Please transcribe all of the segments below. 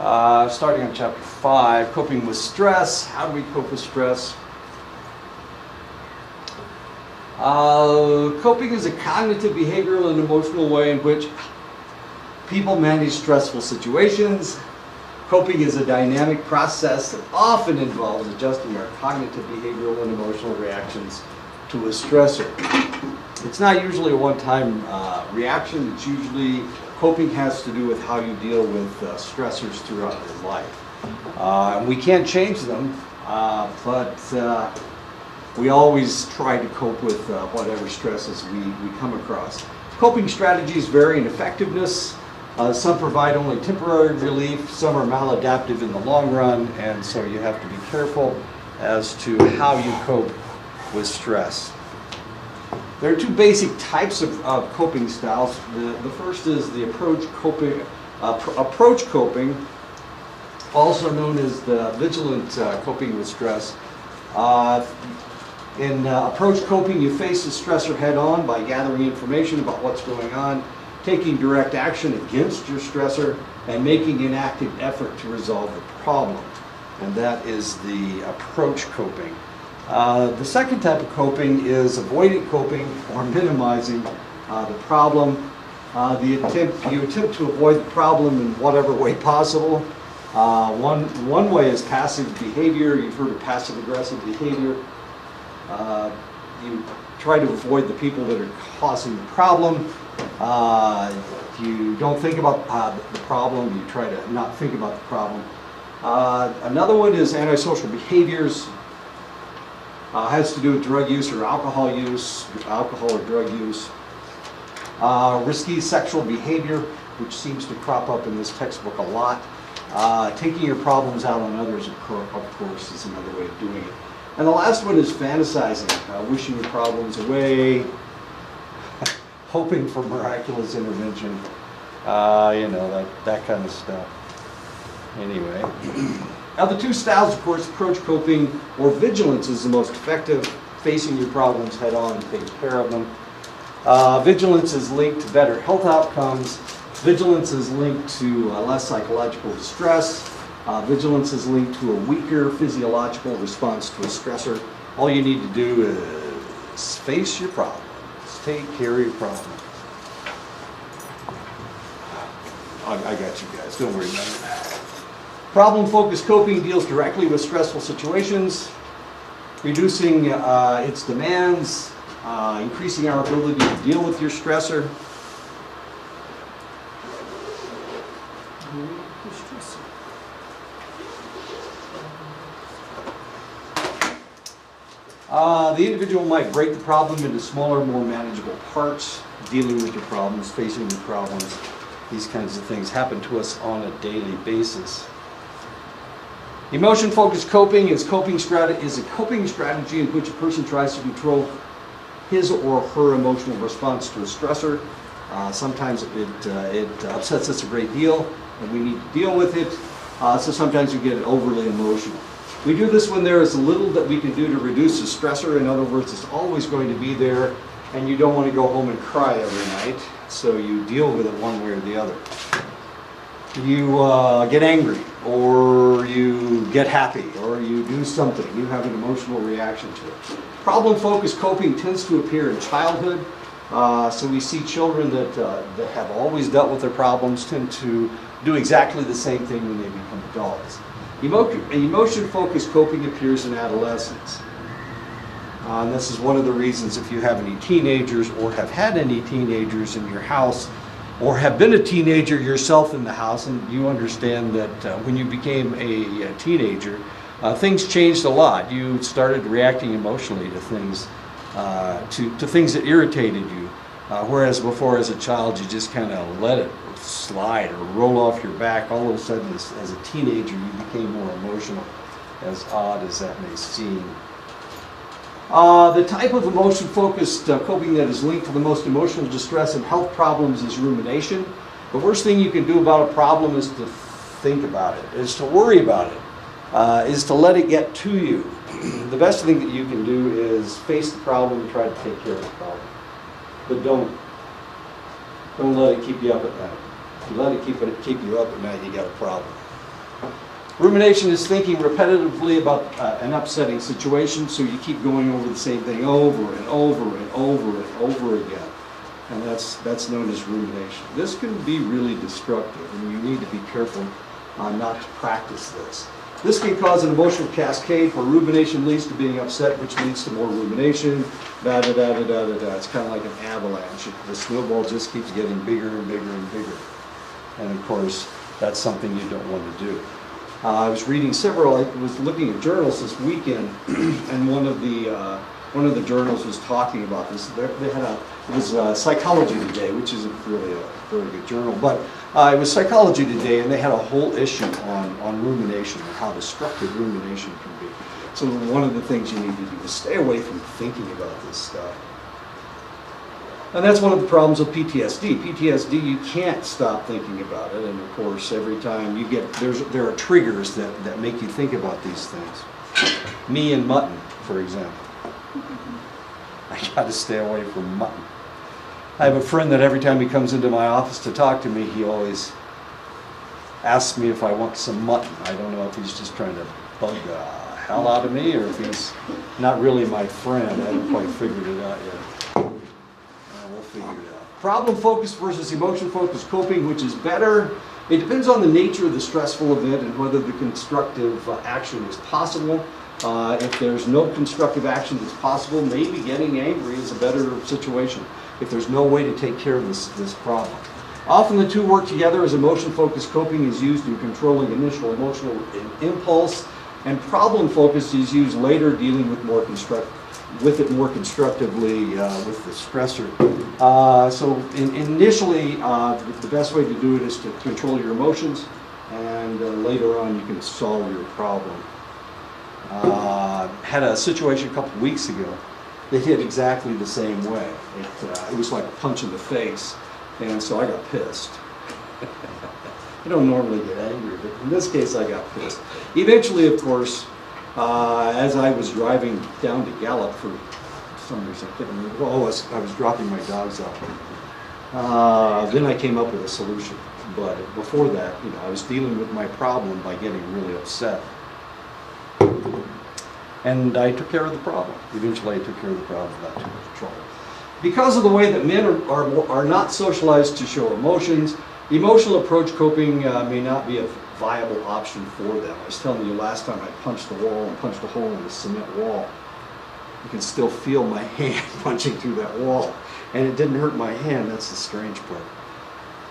Starting on chapter 5, coping with stress. How do we cope with stress? Coping is a cognitive, behavioral, and emotional way in which people manage stressful situations. Coping is a dynamic process that often involves adjusting our cognitive, behavioral, and emotional reactions to a stressor. It's not usually a one-time reaction. It's usually, coping has to do with how you deal with stressors throughout your life. We can't change them, but we always try to cope with whatever stresses we come across. Coping strategies vary in effectiveness. Some provide only temporary relief, some are maladaptive in the long run, and so you have to be careful as to how you cope with stress. There are two basic types of coping styles. The first is the approach coping, also known as the vigilant coping with stress. In approach coping, you face the stressor head on by gathering information about what's going on, taking direct action against your stressor, and making an active effort to resolve the problem. And that is the approach coping. The second type of coping is avoidant coping, or minimizing the problem. You attempt to avoid the problem in whatever way possible. One way is passive behavior. You've heard of passive aggressive behavior. You try to avoid the people that are causing the problem. You don't think about the problem. You try to not think about the problem. Another one is antisocial behaviors. Has to do with drug use or alcohol or drug use. Risky sexual behavior, which seems to crop up in this textbook a lot. Taking your problems out on others, of course, is another way of doing it. And the last one is fantasizing, wishing your problems away, hoping for miraculous intervention, that kind of stuff. Anyway. Now the two styles, of course, approach coping or vigilance is the most effective, facing your problems head on and taking care of them. Vigilance is linked to better health outcomes. Vigilance is linked to less psychological distress. Vigilance is linked to a weaker physiological response to a stressor. All you need to do is face your problems, take care of your problem. I got you guys, don't worry about it. Problem-focused coping deals directly with stressful situations, reducing its demands, increasing our ability to deal with your stressor. The individual might break the problem into smaller, more manageable parts, dealing with your problems, facing your problems. These kinds of things happen to us on a daily basis. Emotion-focused coping is a coping strategy in which a person tries to control his or her emotional response to a stressor. Sometimes it upsets us a great deal, and we need to deal with it. So sometimes we get overly emotional. We do this when there is little that we can do to reduce the stressor. In other words, it's always going to be there, and you don't want to go home and cry every night, so you deal with it one way or the other. You get angry, or you get happy, or you do something. You have an emotional reaction to it. Problem-focused coping tends to appear in childhood. So we see children that have always dealt with their problems tend to do exactly the same thing when they become adults. Emotion-focused coping appears in adolescence. And this is one of the reasons, if you have any teenagers or have had any teenagers in your house, or have been a teenager yourself in the house, and you understand that when you became a teenager, things changed a lot. You started reacting emotionally to things, to things that irritated you, whereas before, as a child, you just kind of let it slide or roll off your back. All of a sudden, as a teenager, you became more emotional, as odd as that may seem. The type of emotion-focused coping that is linked to the most emotional distress and health problems is rumination. The worst thing you can do about a problem is to think about it, is to worry about it, is to let it get to you. The best thing that you can do is face the problem and try to take care of the problem. But don't let it keep you up at night. If you let it keep you up at night, you got a problem. Rumination is thinking repetitively about an upsetting situation, so you keep going over the same thing over and over and over and over again. And that's known as rumination. This can be really destructive, and you need to be careful not to practice this. This can cause an emotional cascade where rumination leads to being upset, which leads to more rumination, da-da-da-da-da-da-da. It's kind of like an avalanche. The snowball just keeps getting bigger and bigger and bigger. And of course, that's something you don't want to do. I was looking at journals this weekend, and one of the journals was talking about this. It was Psychology Today, which isn't really a very good journal, but it was Psychology Today, and they had a whole issue on rumination and how destructive rumination can be. So one of the things you need to do is stay away from thinking about this stuff. And that's one of the problems with PTSD. PTSD, you can't stop thinking about it, and of course, every time you get, there are triggers that make you think about these things. Me and mutton, for example. I got to stay away from mutton. I have a friend that every time he comes into my office to talk to me, he always asks me if I want some mutton. I don't know if he's just trying to bug the hell out of me or if he's not really my friend. I haven't quite figured it out yet. We'll figure it out. Problem-focused versus emotion-focused coping, which is better? It depends on the nature of the stressful event and whether the constructive action is possible. If there's no constructive action that's possible, maybe getting angry is a better situation if there's no way to take care of this problem. Often the two work together as emotion-focused coping is used in controlling initial emotional impulse, and problem-focused is used later dealing with it more constructively with the stressor. So initially, the best way to do it is to control your emotions, and later on you can solve your problem. Had a situation a couple weeks ago that hit exactly the same way. It was like a punch in the face, and so I got pissed. I don't normally get angry, but in this case I got pissed. Eventually, of course, as I was driving down to Gallup for some reason, I can't remember. I was dropping my dogs off. Then I came up with a solution. But before that, I was dealing with my problem by getting really upset. And I took care of the problem. Eventually I took care of the problem without too much trouble. Because of the way that men are not socialized to show emotions, emotional approach coping may not be a viable option for them. I was telling you last time I punched the wall and punched a hole in the cement wall. You can still feel my hand punching through that wall. And it didn't hurt my hand, that's the strange part.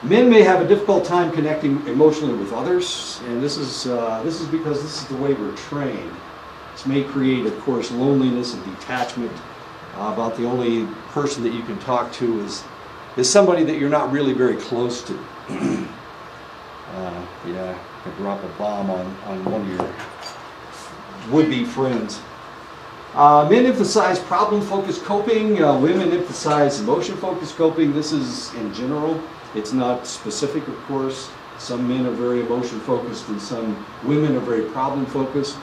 Men may have a difficult time connecting emotionally with others, and this is because this is the way we're trained. This may create, of course, loneliness and detachment. About the only person that you can talk to is somebody that you're not really very close to. Yeah, I could drop a bomb on one of your would-be friends. Men emphasize problem-focused coping. Women emphasize emotion-focused coping. This is in general. It's not specific, of course. Some men are very emotion-focused and some women are very problem-focused.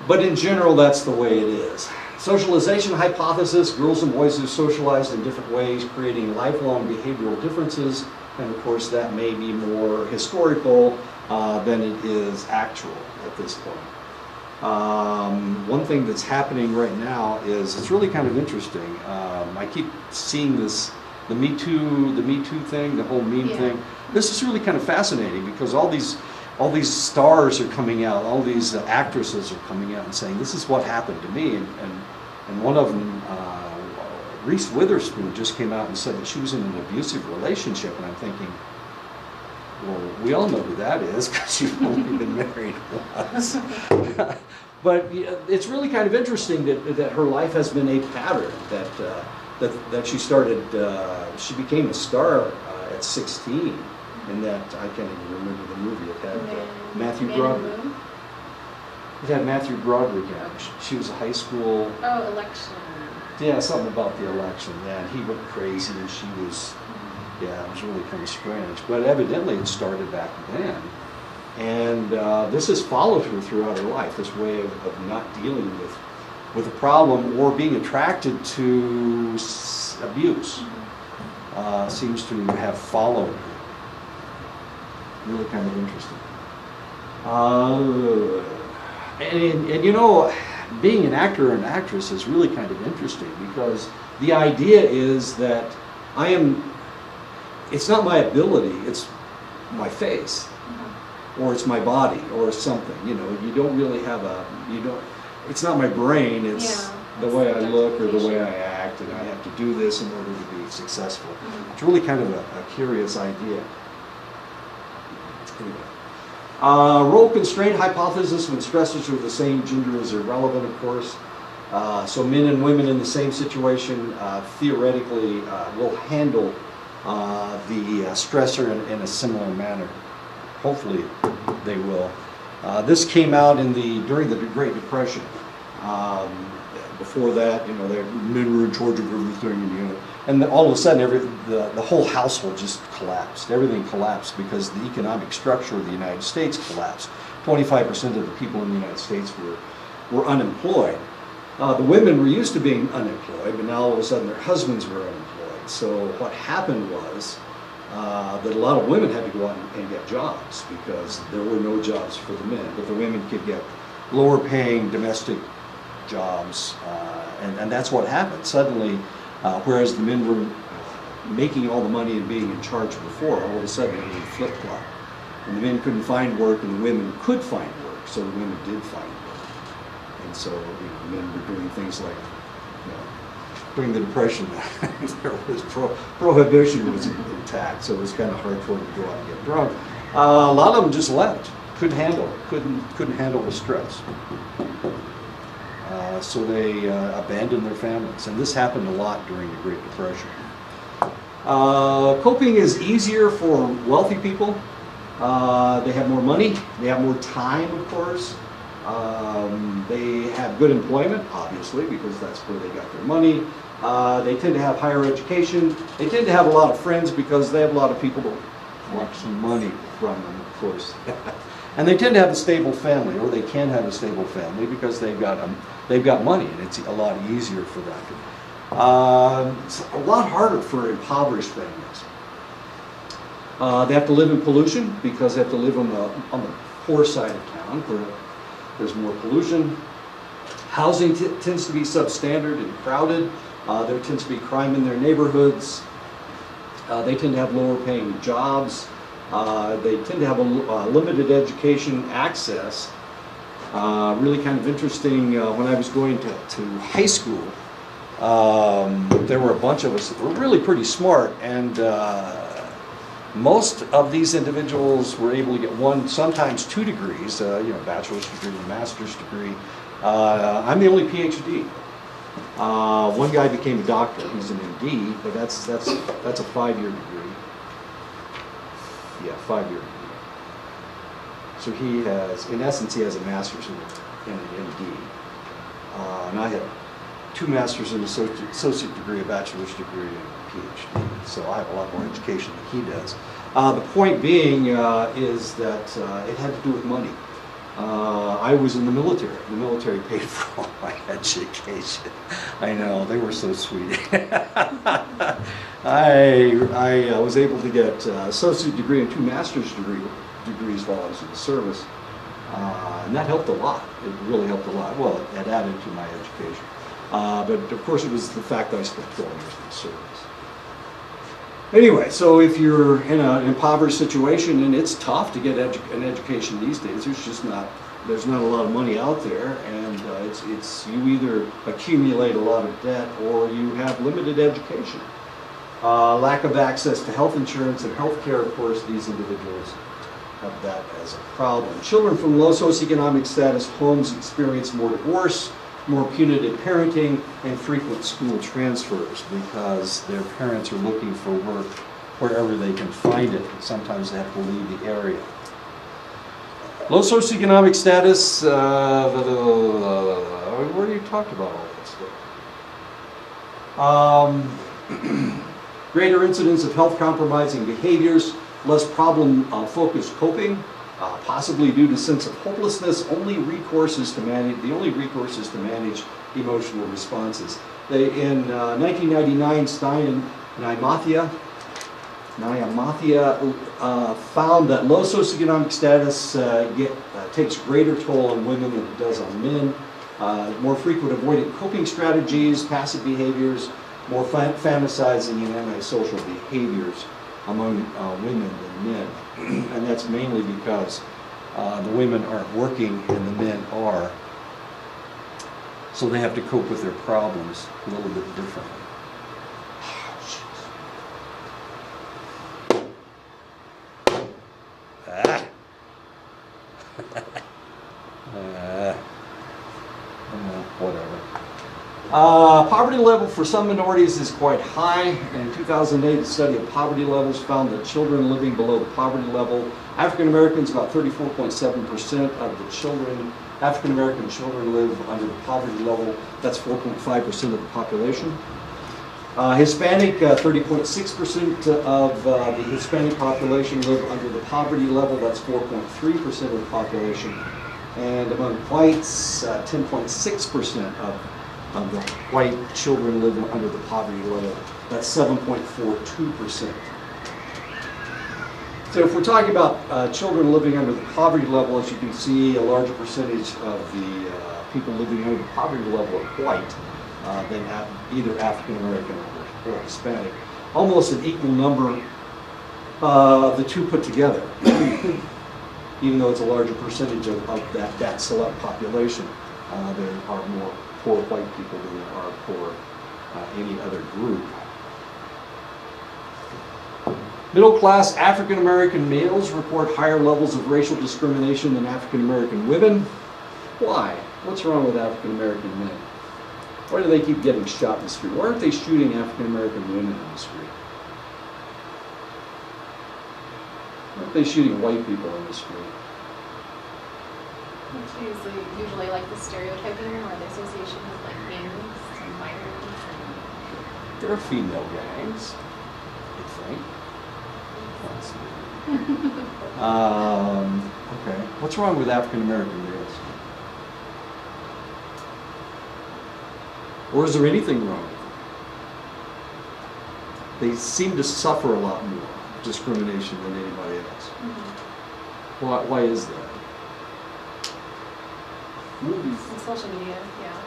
But in general, that's the way it is. Socialization hypothesis, girls and boys are socialized in different ways, creating lifelong behavioral differences. And of course, that may be more historical than it is actual at this point. One thing that's happening right now is, it's really kind of interesting. I keep seeing this, the Me Too thing, the whole meme thing. This is really kind of fascinating because all these stars are coming out, all these actresses are coming out and saying, this is what happened to me. And one of them, Reese Witherspoon, just came out and said that she was in an abusive relationship. And I'm thinking, well, we all know who that is because you've only been married once. But it's really kind of interesting that her life has been a pattern, that she started, she became a star at 16. And that, I can't even remember the movie, it had Matthew Broderick. It had Matthew Broderick in it. She was a high school... Oh, election. Yeah, something about the election. Yeah, and he went crazy and she was... Yeah, it was really kind of strange. But evidently it started back then. And this has followed her throughout her life, this way of not dealing with a problem or being attracted to abuse. Seems to have followed her. Really kind of interesting. And you know, being an actor or an actress is really kind of interesting because the idea is that it's not my ability, it's my face, or it's my body, or something. You know, you don't really have it's not my brain, it's the way I look or the way I act, and I have to do this in order to be successful. It's really kind of a curious idea. Anyway. Role constraint hypothesis: when stressors are the same gender is irrelevant, of course. So men and women in the same situation theoretically will handle the stressor in a similar manner. Hopefully they will. This came out during the Great Depression. Before that, you know, the men were in charge of everything, you know, and all of a sudden, the whole household just collapsed. Everything collapsed because the economic structure of the United States collapsed. 25% of the people in the United States were unemployed. The women were used to being unemployed, but now all of a sudden their husbands were unemployed. So what happened was that a lot of women had to go out and get jobs because there were no jobs for the men, but the women could get lower paying domestic jobs, and that's what happened. Suddenly, whereas the men were making all the money and being in charge before, all of a sudden it was flip-flop. And the men couldn't find work and the women could find work, so the women did find work. And so the men were doing things like, you know, during the Depression, there was prohibition was intact, so it was kind of hard for them to go out and get drunk. A lot of them just left, couldn't handle it, couldn't handle the stress. So they abandoned their families, and this happened a lot during the Great Depression. Coping is easier for wealthy people. They have more money, they have more time, of course. They have good employment, obviously, because that's where they got their money. They tend to have higher education. They tend to have a lot of friends because they have a lot of people that want some money from them, of course. And they tend to have a stable family, or they can have a stable family because they've got money, and it's a lot easier for them. It's a lot harder for impoverished families. They have to live in pollution because they have to live on the poor side of town where there's more pollution. Housing tends to be substandard and crowded. There tends to be crime in their neighborhoods. They tend to have lower paying jobs. They tend to have a limited education access. Really kind of interesting, when I was going to high school, there were a bunch of us that were really pretty smart, and most of these individuals were able to get one, sometimes two degrees, bachelor's degree and master's degree. I'm the only PhD. One guy became a doctor. He's an MD, but that's a 5-year degree. Yeah, 5-year degree. So he has, in essence, he has a master's and an MD. And I have 2 masters and an associate degree, a bachelor's degree, and a PhD. So I have a lot more education than he does. The point being is that it had to do with money. I was in the military. The military paid for all my education. I know, they were so sweet. I was able to get associate degree and 2 master's degrees while I was in the service. And that helped a lot. It really helped a lot. Well, it added to my education. But of course it was the fact that I spent 12 years in the service. Anyway, so if you're in an impoverished situation, and it's tough to get an education these days, there's not a lot of money out there, and it's you either accumulate a lot of debt or you have limited education. Lack of access to health insurance and health care, of course, these individuals have that as a problem. Children from low socioeconomic status homes experience more divorce, more punitive parenting, and frequent school transfers because their parents are looking for work wherever they can find it. Sometimes they have to leave the area. Low socioeconomic status, we already talked about all this stuff. Greater incidence of health compromising behaviors, less problem-focused coping, possibly due to sense of hopelessness. The only recourse is to manage emotional responses. In 1999, Stein and Imathia Nyamathia found that low socioeconomic status takes greater toll on women than it does on men. More frequent avoidant coping strategies, passive behaviors, more fantasizing and antisocial behaviors among women than men. And that's mainly because the women aren't working and the men are. So they have to cope with their problems a little bit differently. Whatever. Poverty level for some minorities is quite high. In 2008, a study of poverty levels found that children living below the poverty level, African Americans, about 34.7% of the children, African American children live under the poverty level. That's 4.5% of the population. Hispanic, 30.6% of the Hispanic population live under the poverty level. That's 4.3% of the population. And among whites, 10.6% of the white children live under the poverty level. That's 7.42%. So if we're talking about children living under the poverty level, as you can see, a larger percentage of the people living under the poverty level are white than either African American or Hispanic. Almost an equal number of the two put together. Even though it's a larger percentage of that select population, there are more poor white people than there are poor any other group. Middle-class African American males report higher levels of racial discrimination than African American women. Why? What's wrong with African American men? Why do they keep getting shot in the street? Why aren't they shooting African American women in the street? Why aren't they shooting white people in the street? It's usually like the stereotyping or the association with like gangs and violence. There are female gangs, I think. Okay. What's wrong with African American males? Or is there anything wrong with them? They seem to suffer a lot more discrimination than anybody else. Mm-hmm. Why is that? Movies. And social media, yeah.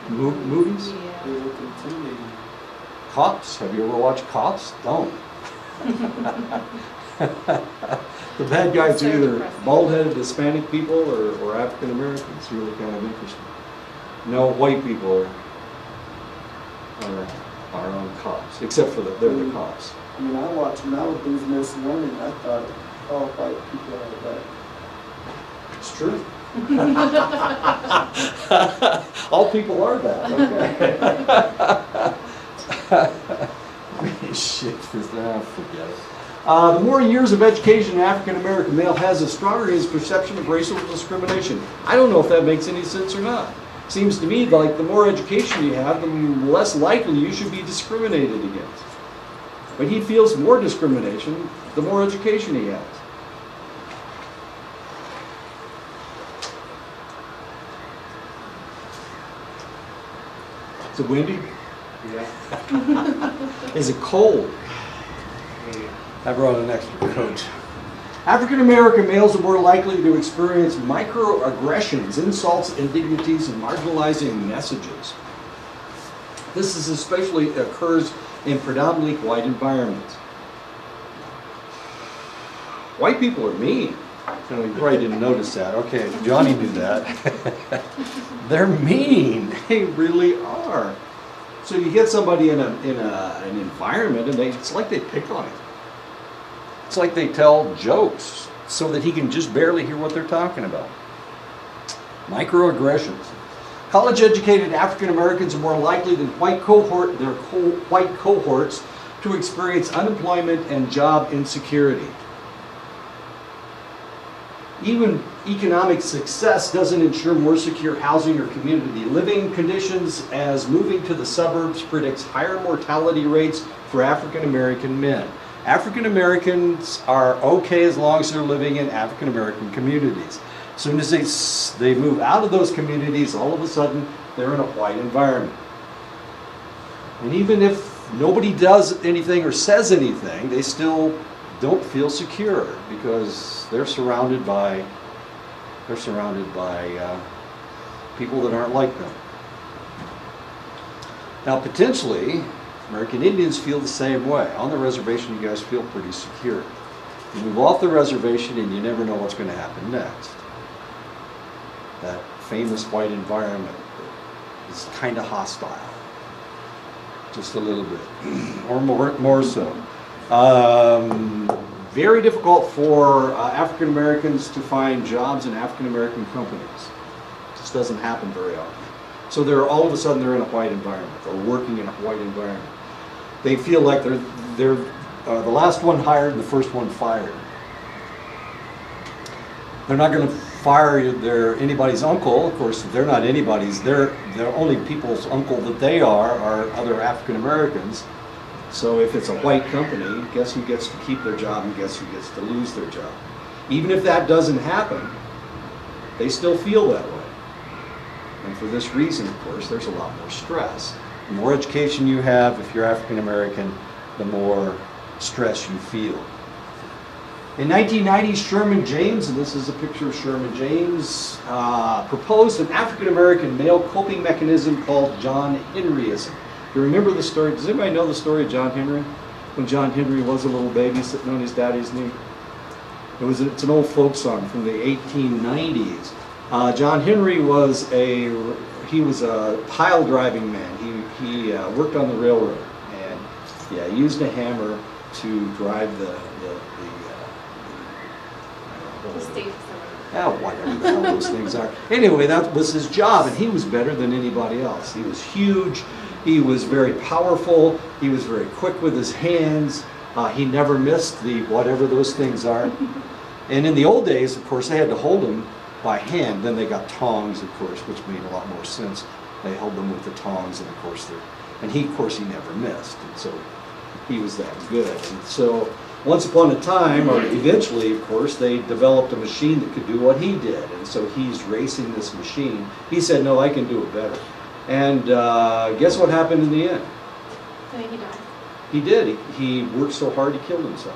Movies? Media. They look intimidating. Cops. Have you ever watched Cops? Don't. The bad guys are either bald-headed Hispanic people or African Americans. It's really kind of interesting. No, white people are on cops, except for they're the cops. I mean, I watched Malibu's Most Wanted, and I thought all white people are bad. It's true. All people are that. Okay. Shit, forget it. The more years of education an African American male has, the stronger his perception of racial discrimination. I don't know if that makes any sense or not. Seems to me like the more education you have, the less likely you should be discriminated against. But he feels more discrimination the more education he has. Is it windy? Yeah. Is it cold? I brought an extra coat. African American males are more likely to experience microaggressions, insults, indignities, and marginalizing messages. This is especially occurs in predominantly white environments. White people are mean. No, you probably didn't notice that. Okay, Johnny knew that. They're mean. They really are. So you get somebody in an environment, and it's like they pick on him. It's like they tell jokes so that he can just barely hear what they're talking about. Microaggressions. College-educated African Americans are more likely than white cohorts to experience unemployment and job insecurity. Even economic success doesn't ensure more secure housing or community living conditions, as moving to the suburbs predicts higher mortality rates for African American men. African Americans are okay as long as they're living in African American communities. As soon as they move out of those communities, all of a sudden they're in a white environment. And even if nobody does anything or says anything, they still don't feel secure because they're surrounded by people that aren't like them. Now, potentially, American Indians feel the same way. On the reservation, you guys feel pretty secure. You move off the reservation and you never know what's going to happen next. That famous white environment is kind of hostile. Just a little bit, or more so. Very difficult for African Americans to find jobs in African American companies. Just doesn't happen very often. So all of a sudden they're in a white environment, or working in a white environment. They feel like they're the last one hired and the first one fired. They're not going to fire anybody's uncle. Of course, they're not anybody's. They're only people's uncle that they are other African Americans. So if it's a white company, guess who gets to keep their job and guess who gets to lose their job? Even if that doesn't happen, they still feel that way. And for this reason, of course, there's a lot more stress. The more education you have, if you're African American, the more stress you feel. In 1990, Sherman James, and this is a picture of Sherman James, proposed an African American male coping mechanism called John Henryism. You remember the story? Does anybody know the story of John Henry? When John Henry was a little baby sitting on his daddy's knee? It's an old folk song from the 1890s. John Henry was a pile driving man. He worked on the railroad and used a hammer to drive the States. whatever the hell those things are. Anyway, that was his job, and he was better than anybody else. He was huge. He was very powerful. He was very quick with his hands. He never missed the whatever those things are. And in the old days, of course, they had to hold him by hand. Then they got tongs, of course, which made a lot more sense. They held them with the tongs, and of course, he never missed. And so he was that good. And so once upon a time, or eventually, of course, they developed a machine that could do what he did. And so he's racing this machine. He said, no, I can do it better. And guess what happened in the end? I think he died. He did. He worked so hard he killed himself.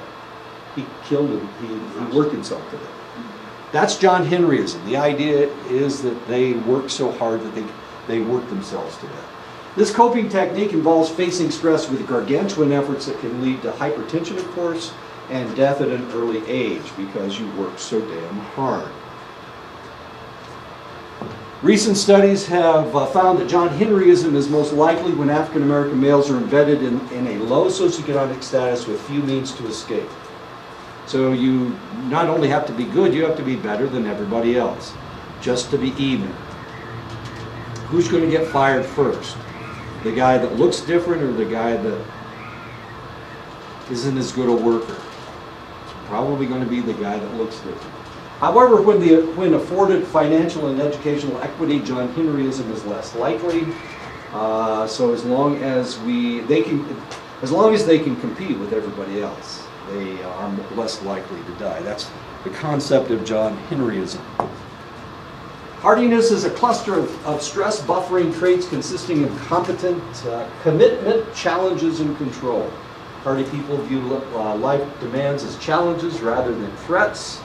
He killed him. He worked himself to death. That's John Henryism. The idea is that they work so hard that they work themselves to death. This coping technique involves facing stress with gargantuan efforts that can lead to hypertension, of course, and death at an early age because you work so damn hard. Recent studies have found that John Henryism is most likely when African American males are embedded in a low socioeconomic status with few means to escape. So you not only have to be good, you have to be better than everybody else, just to be even. Who's going to get fired first? The guy that looks different or the guy that isn't as good a worker? It's probably going to be the guy that looks different. However, when afforded financial and educational equity, John Henryism is less likely. So as long as they can compete with everybody else, they are less likely to die. That's the concept of John Henryism. Hardiness is a cluster of stress buffering traits consisting of commitment, challenges, and control. Hardy people view life demands as challenges rather than threats.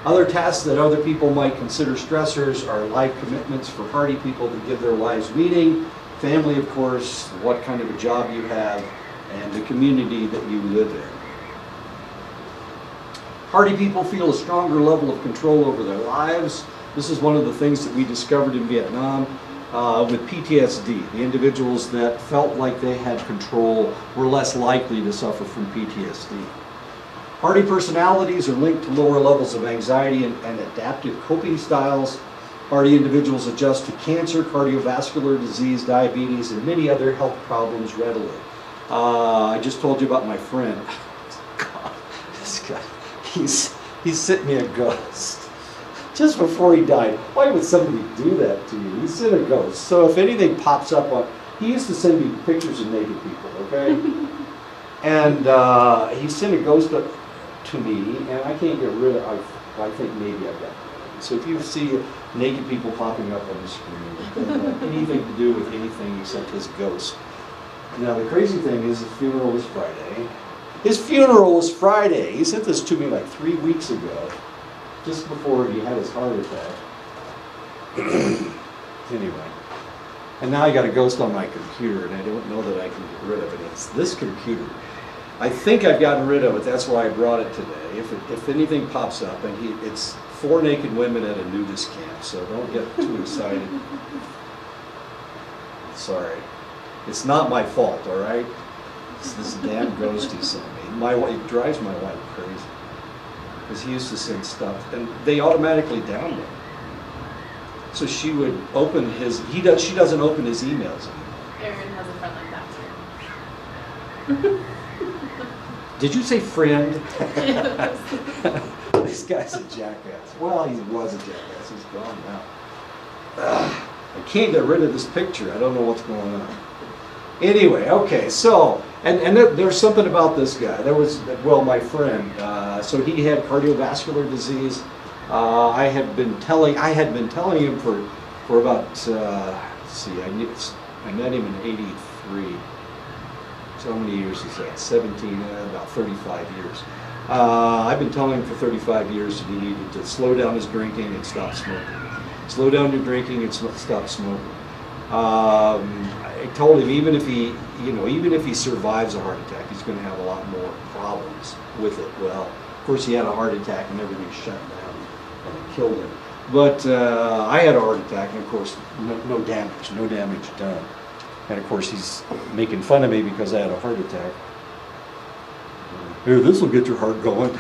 Other tasks that other people might consider stressors are life commitments for hardy people to give their lives meaning. Family, of course, what kind of a job you have, and the community that you live in. Hardy people feel a stronger level of control over their lives. This is one of the things that we discovered in Vietnam with PTSD. The individuals that felt like they had control were less likely to suffer from PTSD. Hardy personalities are linked to lower levels of anxiety and adaptive coping styles. Hardy individuals adjust to cancer, cardiovascular disease, diabetes, and many other health problems readily. I just told you about my friend. God, this guy, he's sent me a ghost. Just before he died. Why would somebody do that to you? He sent a ghost. So if anything pops up on, he used to send me pictures of naked people, okay? And he sent a ghost up to me, and I can't get rid of. I think maybe I got it. So if you see naked people popping up on the screen, anything to do with anything except his ghost, Now, the crazy thing is his funeral was Friday. His funeral was Friday. He sent this to me like 3 weeks ago, just before he had his heart attack. Anyway. And now I got a ghost on my computer, and I don't know that I can get rid of it. It's this computer. I think I've gotten rid of it. That's why I brought it today. If anything pops up, and it's 4 naked women at a nudist camp, so don't get too excited. Sorry. It's not my fault, all right? It's this damn ghost he sent me. It drives my wife crazy. Because he used to send stuff, and they automatically download. So she would open she doesn't open his emails anymore. Erin has a friend like that too. Did you say friend? This guy's a jackass. Well, he was a jackass. He's gone now. I can't get rid of this picture. I don't know what's going on. Anyway, okay, so, and there's something about this guy. There was, well, my friend, so he had cardiovascular disease. I had been telling him for about, let's see, I met him in '83. So how many years is that? 17, about 35 years. I've been telling him for 35 years that he needed to slow down his drinking and stop smoking. Slow down your drinking and stop smoking. I told him even if he survives a heart attack, he's going to have a lot more problems with it. Well, of course he had a heart attack and everything shut down and it killed him. But I had a heart attack and of course no damage done. And of course he's making fun of me because I had a heart attack. Here, this will get your heart going.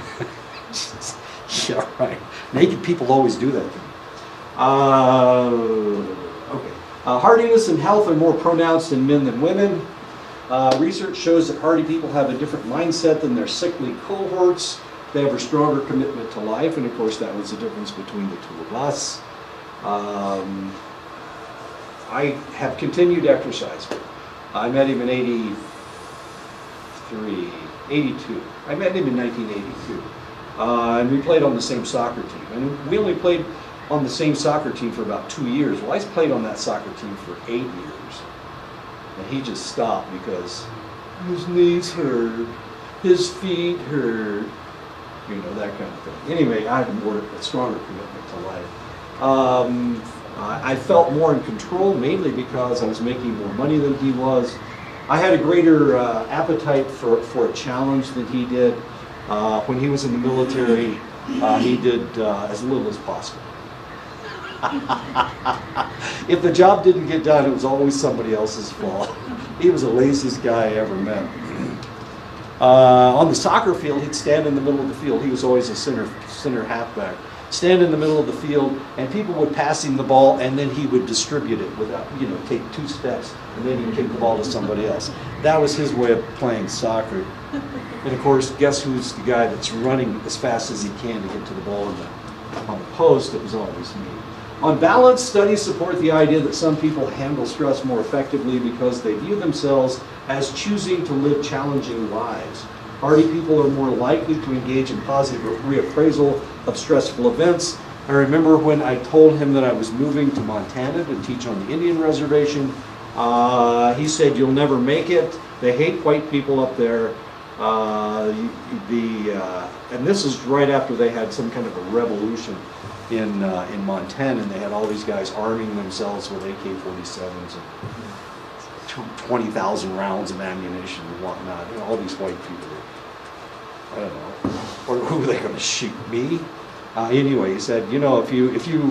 Yeah, right. Naked people always do that to me. Okay. Hardiness and health are more pronounced in men than women. Research shows that hardy people have a different mindset than their sickly cohorts. They have a stronger commitment to life, and of course that was the difference between the two of us. I have continued exercising. I met him in '82. I met him in 1982. And we played on the same soccer team. And we only played on the same soccer team for about 2 years. Well, I played on that soccer team for 8 years. And he just stopped because his knees hurt, his feet hurt, that kind of thing. Anyway, I had a stronger commitment to life. I felt more in control, mainly because I was making more money than he was. I had a greater appetite for a challenge than he did. When he was in the military, he did as little as possible. If the job didn't get done, it was always somebody else's fault. He was the laziest guy I ever met. On the soccer field, he'd stand in the middle of the field. He was always a center halfback. Stand in the middle of the field, and people would pass him the ball, and then he would distribute it without, take 2 steps, and then he'd kick the ball to somebody else. That was his way of playing soccer. And of course, guess who's the guy that's running as fast as he can to get to the ball on the post? It was always me. On balance, studies support the idea that some people handle stress more effectively because they view themselves as choosing to live challenging lives. Hardy people are more likely to engage in positive reappraisal of stressful events. I remember when I told him that I was moving to Montana to teach on the Indian reservation, he said, "You'll never make it. They hate white people up there." And this is right after they had some kind of a revolution in Montana, and they had all these guys arming themselves with AK-47s and 20,000 rounds of ammunition and whatnot. All these white people. I don't know. Or who were they going to shoot? Me? Anyway, he said, if you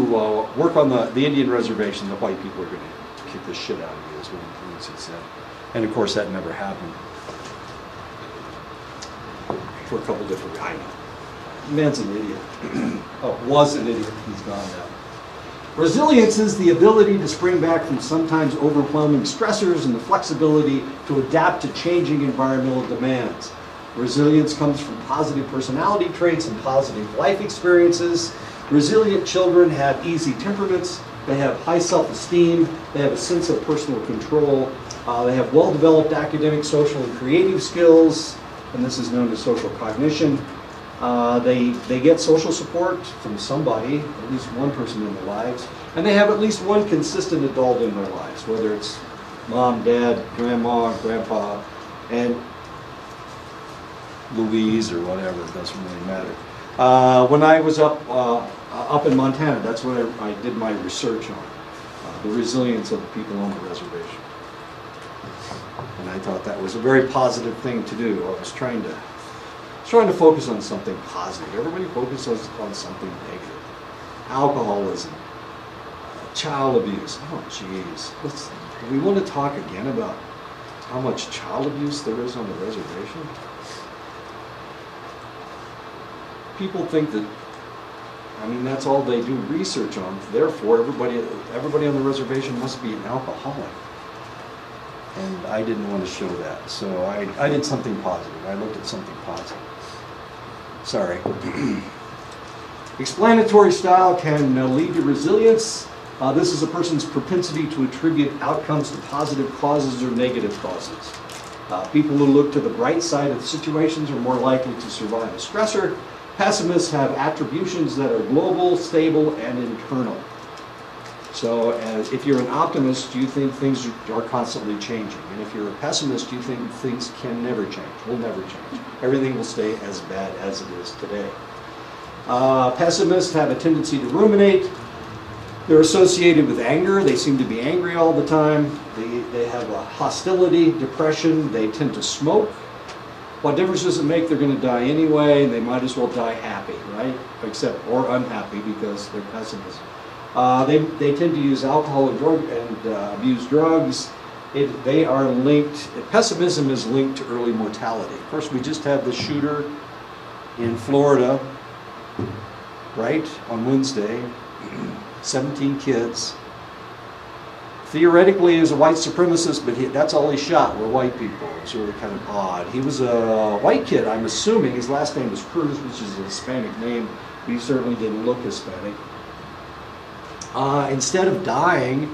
work on the Indian reservation, the white people are going to kick the shit out of you, is what he said. And of course, that never happened. For a couple different reasons. I know. Man's an idiot. Was an idiot. He's gone now. Resilience is the ability to spring back from sometimes overwhelming stressors and the flexibility to adapt to changing environmental demands. Resilience comes from positive personality traits and positive life experiences. Resilient children have easy temperaments. They have high self-esteem. They have a sense of personal control. They have well-developed academic, social, and creative skills, and this is known as social cognition. They get social support from somebody, at least one person in their lives, and they have at least one consistent adult in their lives, whether it's mom, dad, grandma, grandpa, and Louise or whatever, it doesn't really matter. When I was up in Montana, that's what I did my research on, the resilience of the people on the reservation. And I thought that was a very positive thing to do. I was trying to focus on something positive. Everybody focuses on something negative. Alcoholism, child abuse. Oh, jeez. Do we want to talk again about how much child abuse there is on the reservation? People think that, I mean, that's all they do research on. Therefore, everybody on the reservation must be an alcoholic. And I didn't want to show that. So I did something positive. I looked at something positive. Sorry. Explanatory style can lead to resilience. This is a person's propensity to attribute outcomes to positive causes or negative causes. People who look to the bright side of situations are more likely to survive a stressor. Pessimists have attributions that are global, stable, and internal. So if you're an optimist, you think things are constantly changing. And if you're a pessimist, you think things can never change, will never change. Everything will stay as bad as it is today. Pessimists have a tendency to ruminate. They're associated with anger. They seem to be angry all the time. They have a hostility, depression. They tend to smoke. What difference does it make? They're going to die anyway, and they might as well die happy, right? Or unhappy because they're pessimists. They tend to use alcohol and abuse drugs. They are linked. Pessimism is linked to early mortality. Of course, we just had the shooter in Florida, right, on Wednesday. 17 kids. Theoretically, he was a white supremacist, but that's all he shot were white people. It was really kind of odd. He was a white kid, I'm assuming. His last name was Cruz, which is a Hispanic name, but he certainly didn't look Hispanic. Instead of dying,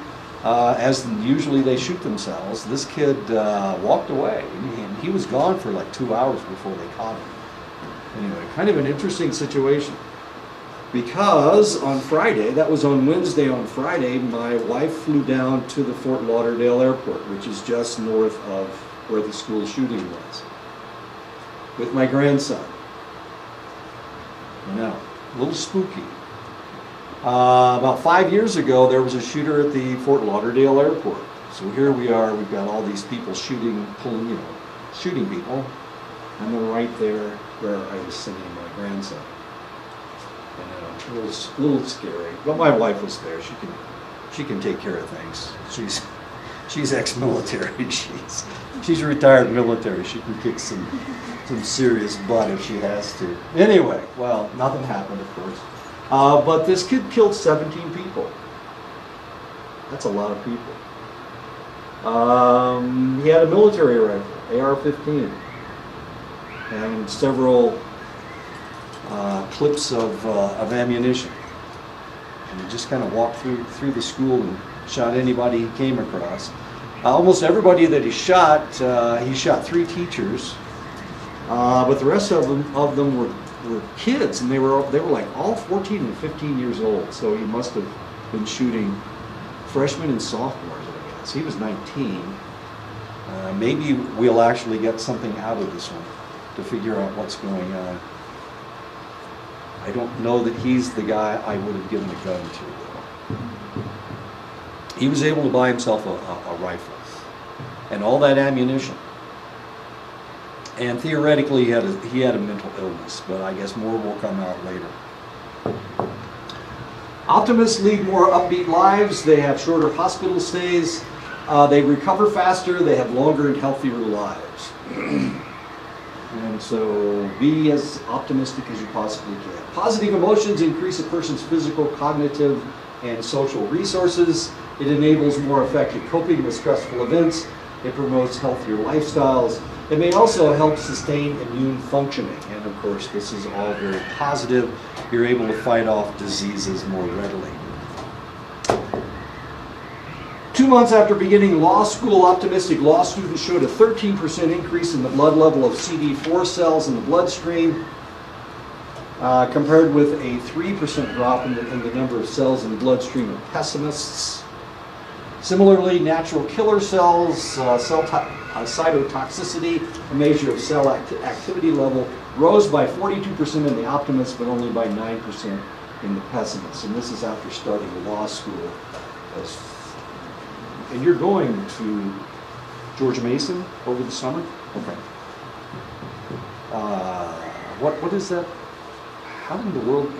as usually they shoot themselves, this kid walked away. And he was gone for like 2 hours before they caught him. Anyway, kind of an interesting situation. Because on Friday, that was on Wednesday, on Friday, my wife flew down to the Fort Lauderdale airport, which is just north of where the school shooting was, with my grandson. You know, a little spooky. About 5 years ago, there was a shooter at the Fort Lauderdale airport. So here we are, we've got all these people shooting people, and they're right there where I was sending my grandson. A little scary, but my wife was there. She can take care of things. She's ex-military. She's retired military. She can kick some serious butt if she has to. Anyway, well, nothing happened, of course. But this kid killed 17 people. That's a lot of people. He had a military rifle, AR-15, and several clips of ammunition, and he just kind of walked through the school and shot anybody he came across. Almost everybody that he shot 3 teachers, but the rest of them were kids, and they were like all 14 and 15 years old. So he must have been shooting freshmen and sophomores, I guess. He was 19. Maybe we'll actually get something out of this one to figure out what's going on. I don't know that he's the guy I would have given a gun to, though. He was able to buy himself a rifle and all that ammunition. And theoretically, he had a mental illness, but I guess more will come out later. Optimists lead more upbeat lives. They have shorter hospital stays. They recover faster. They have longer and healthier lives. And so be as optimistic as you possibly can. Positive emotions increase a person's physical, cognitive, and social resources. It enables more effective coping with stressful events. It promotes healthier lifestyles. It may also help sustain immune functioning. And of course, this is all very positive. You're able to fight off diseases more readily. 2 months after beginning law school, optimistic law students showed a 13% increase in the blood level of CD4 cells in the bloodstream, compared with a 3% drop in the number of cells in the bloodstream of pessimists. Similarly, natural killer cells, cytotoxicity, a measure of cell activity level, rose by 42% in the optimists, but only by 9% in the pessimists. And this is after starting law school. And you're going to George Mason over the summer? Okay. What is that? How in the world?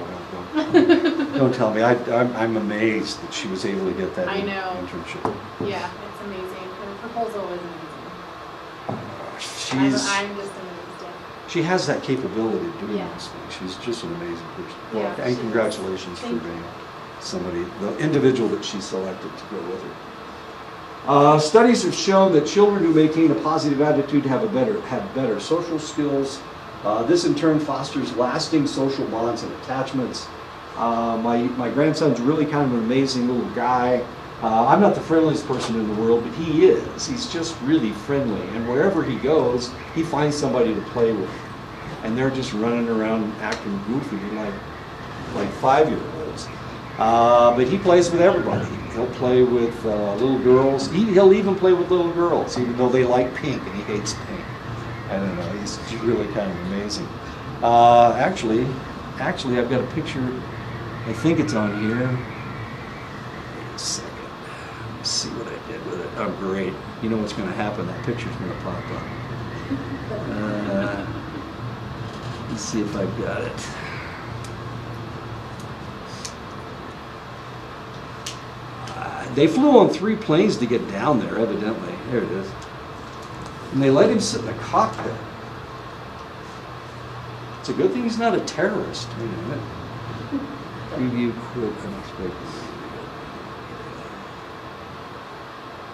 Don't tell me. I'm amazed that she was able to get that I know. internship. Yeah, it's amazing. Her proposal was amazing. She's I'm just amazed. Yeah. she has that capability of doing Yeah. those things. She's just an amazing person. Yeah, Well, she and is. congratulations for Thank being somebody, the individual that she selected to go with her. Studies have shown that children who maintain a positive attitude have better social skills. This in turn fosters lasting social bonds and attachments. My grandson's really kind of an amazing little guy. I'm not the friendliest person in the world, but he is. He's just really friendly, and wherever he goes, he finds somebody to play with. And they're just running around acting goofy like 5-year-olds. But he plays with everybody. He'll play with little girls. He'll even play with little girls, even though they like pink and he hates pink. I don't know. He's really kind of amazing. Actually, I've got a picture. I think it's on here. Wait a second. Let's see what I did with it. Oh, great. You know what's going to happen? That picture's going to pop up. Let's see if I've got it. They flew on 3 planes to get down there, evidently. There it is. And they let him sit in the cockpit. It's a good thing he's not a terrorist. Wait a minute. Preview quote unexpected.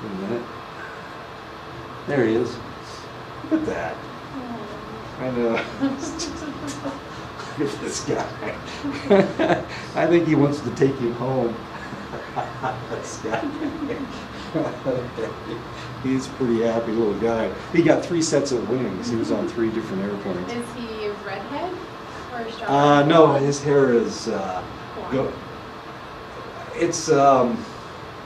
Wait a minute. There he is. Look at that. I know. Look at this guy. I think he wants to take you home. This guy. He's a pretty happy little guy. He got 3 sets of wings. He was on 3 different airplanes. Is he redhead or strawberry? No, his hair is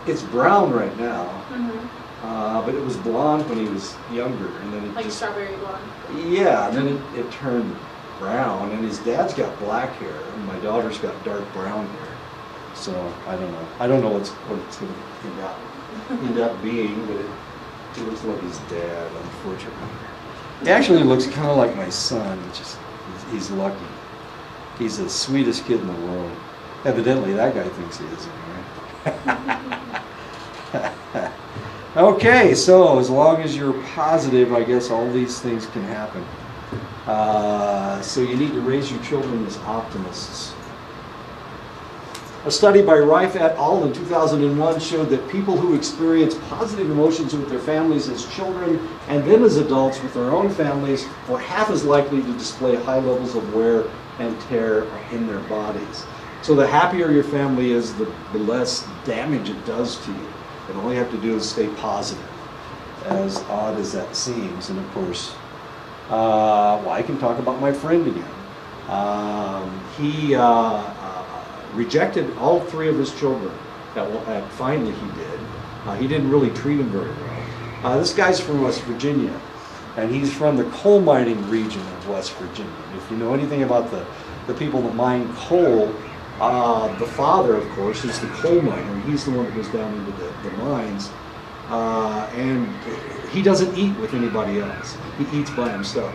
it's brown right now. Mm-hmm. But it was blonde when he was younger, and then it Like just strawberry blonde. yeah, and then it turned brown. And his dad's got black hair, and my daughter's got dark brown hair. So I don't know. I don't know what it's going to end up being, but it looks like his dad, unfortunately. He actually looks kind of like my son. He's lucky. He's the sweetest kid in the world. Evidently, that guy thinks he is anyway. Okay, so as long as you're positive, I guess all these things can happen. So you need to raise your children as optimists. A study by Rife et al. In 2001 showed that people who experience positive emotions with their families as children and then as adults with their own families were half as likely to display high levels of wear and tear in their bodies. So the happier your family is, the less damage it does to you. And all you have to do is stay positive, as odd as that seems. And of course, I can talk about my friend again. He rejected all 3 of his children. Finally he did. He didn't really treat them very well. This guy's from West Virginia, and he's from the coal mining region of West Virginia. If you know anything about the people that mine coal, the father, of course, is the coal miner. He's the one that goes down into the mines. And he doesn't eat with anybody else. He eats by himself.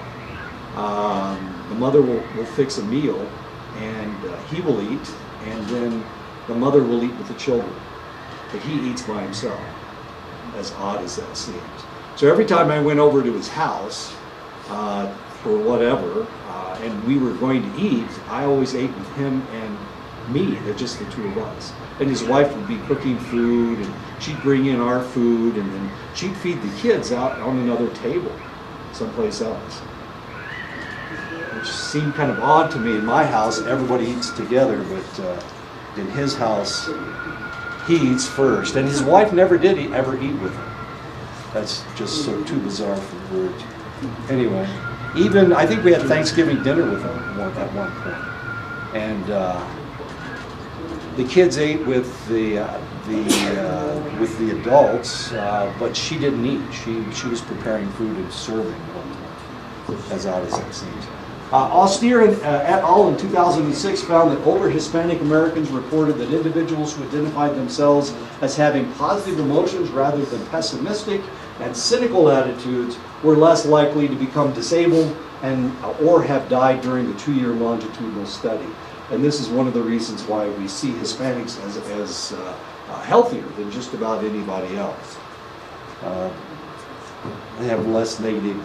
The mother will fix a meal, and he will eat, and then the mother will eat with the children. But he eats by himself, as odd as that seems. So every time I went over to his house for whatever, and we were going to eat, I always ate with him and me. They're just the 2 of us. And his wife would be cooking food, and she'd bring in our food, and then she'd feed the kids out on another table someplace else. Which seemed kind of odd to me. In my house, everybody eats together, but in his house, he eats first. And his wife never did ever eat with him. That's just so too bizarre for words. Anyway, even, I think we had Thanksgiving dinner with him at one point. And The kids ate with the adults, but she didn't eat. She was preparing food and serving them, as odd as that seems. Austere et al. In 2006 found that older Hispanic Americans reported that individuals who identified themselves as having positive emotions rather than pessimistic and cynical attitudes were less likely to become disabled or have died during the 2-year longitudinal study. And this is one of the reasons why we see Hispanics as healthier than just about anybody else. They have less negative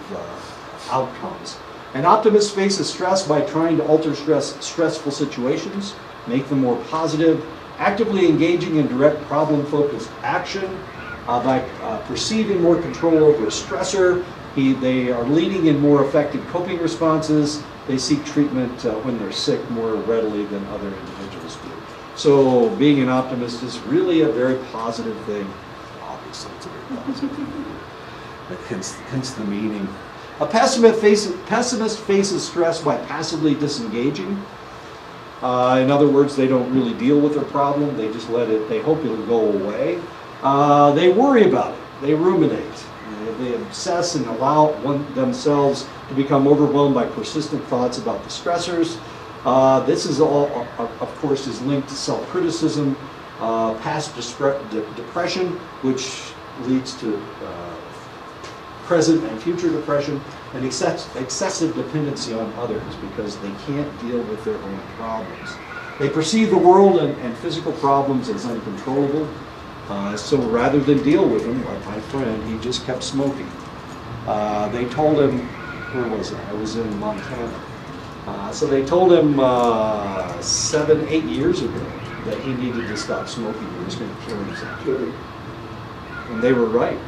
outcomes. An optimist faces stress by trying to alter stressful situations, make them more positive, actively engaging in direct problem-focused action, by perceiving more control over a stressor. They are leading in more effective coping responses. They seek treatment when they're sick more readily than other individuals do. So being an optimist is really a very positive thing. Obviously, it's a very positive thing. But hence the meaning. A pessimist faces stress by passively disengaging. In other words, they don't really deal with their problem. They just let it, they hope it'll go away. They worry about it. They ruminate. They obsess and allow themselves to become overwhelmed by persistent thoughts about the stressors. This is all, of course, is linked to self-criticism, past depression, which leads to present and future depression, and excessive dependency on others because they can't deal with their own problems. They perceive the world and physical problems as uncontrollable. So rather than deal with him, like my friend, he just kept smoking. They told him, where was I? I was in Montana. So they told him 7, 8 years ago that he needed to stop smoking. He was going to kill himself. And they were right.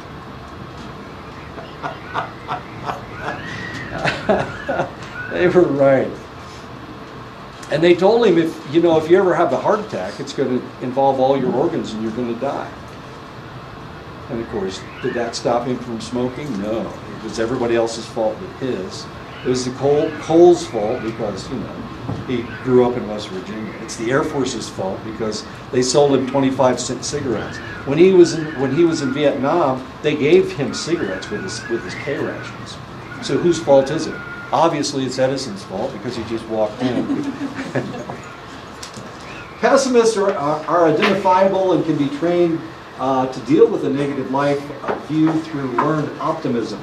They were right. And they told him, if you ever have a heart attack, it's going to involve all your organs and you're going to die. And of course, did that stop him from smoking? No. It was everybody else's fault but his. It was the Cole's fault because, he grew up in West Virginia. It's the Air Force's fault because they sold him 25-cent cigarettes. When he was in Vietnam, they gave him cigarettes with his pay rations. So whose fault is it? Obviously, it's Edison's fault because he just walked in. Pessimists are identifiable and can be trained to deal with a negative life view through learned optimism.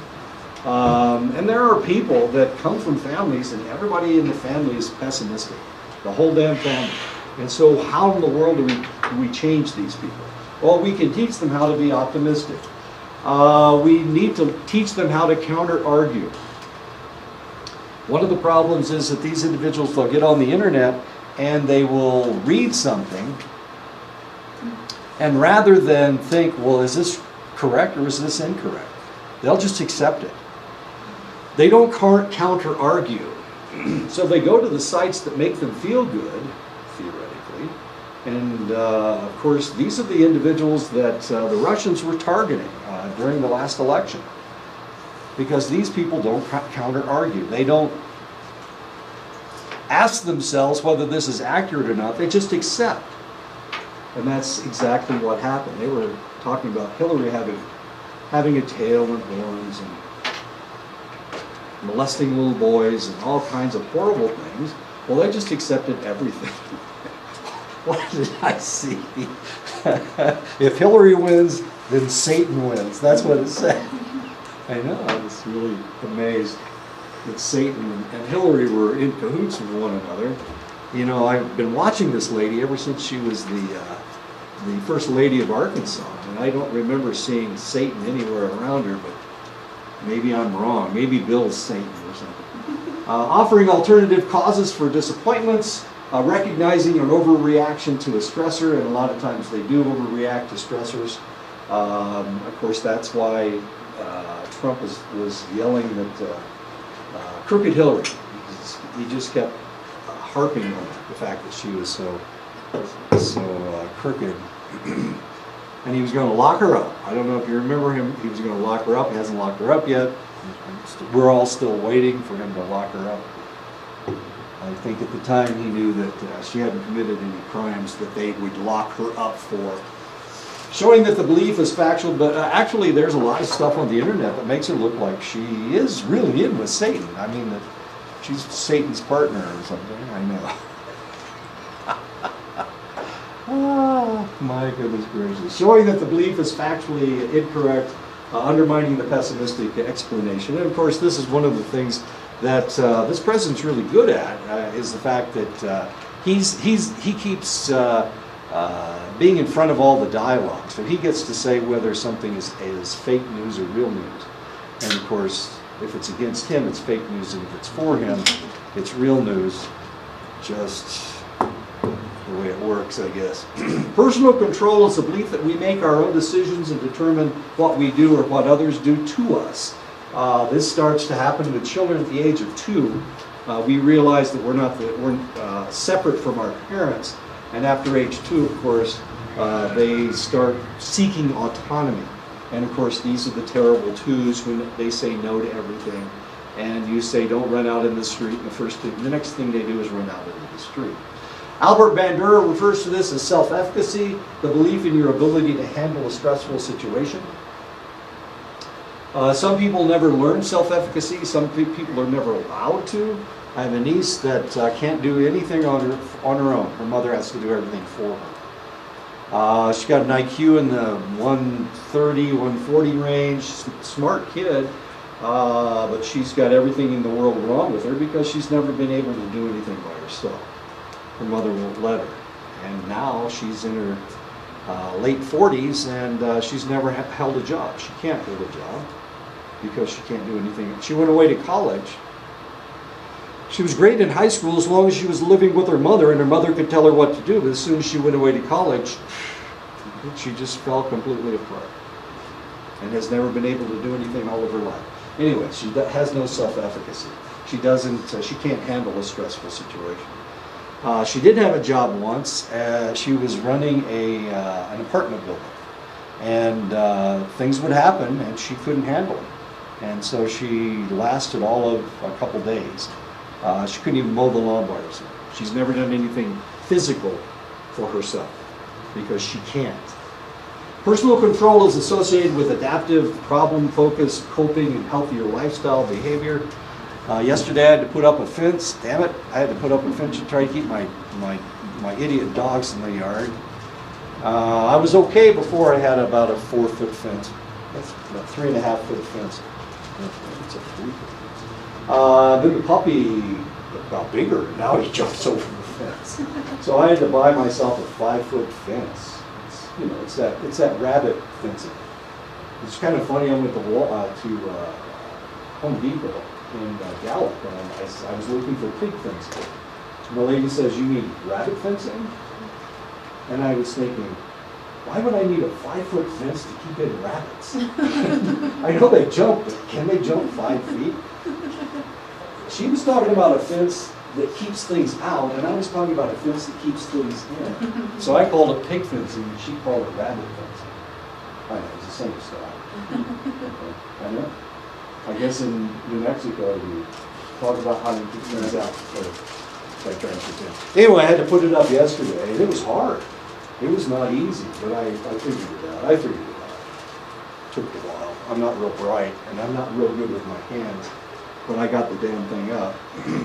And there are people that come from families, and everybody in the family is pessimistic, the whole damn family. And so how in the world do we change these people? Well, we can teach them how to be optimistic. We need to teach them how to counter-argue. One of the problems is that these individuals, they'll get on the internet and they will read something, and rather than think, well, is this correct or is this incorrect? They'll just accept it. They don't counter-argue. So they go to the sites that make them feel good, theoretically. And of course, these are the individuals that the Russians were targeting during the last election. Because these people don't counter-argue. They don't ask themselves whether this is accurate or not. They just accept. And that's exactly what happened. They were talking about Hillary having a tail and horns and molesting little boys and all kinds of horrible things. Well, they just accepted everything. What did I see? If Hillary wins, then Satan wins. That's what it said. I know, I was really amazed that Satan and Hillary were in cahoots with one another. I've been watching this lady ever since she was the first lady of Arkansas, and I don't remember seeing Satan anywhere around her, but maybe I'm wrong. Maybe Bill's Satan or something. Offering alternative causes for disappointments, recognizing an overreaction to a stressor, and a lot of times they do overreact to stressors. Of course, that's why Trump was yelling that crooked Hillary. He just kept harping on the fact that she was so crooked. And he was going to lock her up. I don't know if you remember him. He was going to lock her up. He hasn't locked her up yet. We're all still waiting for him to lock her up. I think at the time he knew that she hadn't committed any crimes that they would lock her up for. Showing that the belief is factual, but actually there's a lot of stuff on the internet that makes her look like she is really in with Satan. I mean, that she's Satan's partner or something, I know. Oh, my goodness gracious. Showing that the belief is factually incorrect, undermining the pessimistic explanation. And of course, this is one of the things that this president's really good at, is the fact that he keeps being in front of all the dialogue. So he gets to say whether something is fake news or real news. And of course, if it's against him, it's fake news, and if it's for him, it's real news. Just the way it works, I guess. Personal control is the belief that we make our own decisions and determine what we do or what others do to us. This starts to happen with children at the age of 2. We realize that we're separate from our parents, and after age 2, of course, they start seeking autonomy. And of course, these are the terrible 2s when they say no to everything, and you say don't run out in the street. And the next thing they do is run out into the street. Albert Bandura refers to this as self-efficacy, the belief in your ability to handle a stressful situation. Some people never learn self-efficacy. Some people are never allowed to. I have a niece that can't do anything on her own. Her mother has to do everything for her. She's got an IQ in the 130, 140 range. Smart kid, but she's got everything in the world wrong with her because she's never been able to do anything by herself. Her mother won't let her. And now she's in her late 40s, and she's never held a job. She can't hold a job because she can't do anything. She went away to college. She was great in high school as long as she was living with her mother and her mother could tell her what to do. But as soon as she went away to college, she just fell completely apart and has never been able to do anything all of her life. Anyway, she has no self-efficacy. She can't handle a stressful situation. She did have a job once. She was running an apartment building, and things would happen and she couldn't handle it. And so she lasted all of a couple days. She couldn't even mow the lawn by herself. She's never done anything physical for herself because she can't. Personal control is associated with adaptive, problem-focused coping and healthier lifestyle behavior. Yesterday I had to put up a fence. Damn it, I had to put up a fence to try to keep my idiot dogs in the yard. I was okay before I had about a 4-foot fence. That's about 3.5-foot fence. It's a 3-foot fence. Then the puppy got bigger. Now he jumps over the fence. So I had to buy myself a 5-foot fence. It's that rabbit fencing. It's kind of funny. I went to Home Depot in Gallup, and I was looking for pig fencing. And the lady says, "You need rabbit fencing?" And I was thinking, why would I need a 5-foot fence to keep in rabbits? I know they jump, but can they jump 5 feet? She was talking about a fence that keeps things out, and I was talking about a fence that keeps things in. So I called it pig fencing, and she called it rabbit fencing. I know, it's the same stuff. I know. I guess in New Mexico, we talk about how you keep things out. Anyway, I had to put it up yesterday, and it was hard. It was not easy, but I figured it out. It took a while. I'm not real bright, and I'm not real good with my hands, but I got the damn thing up.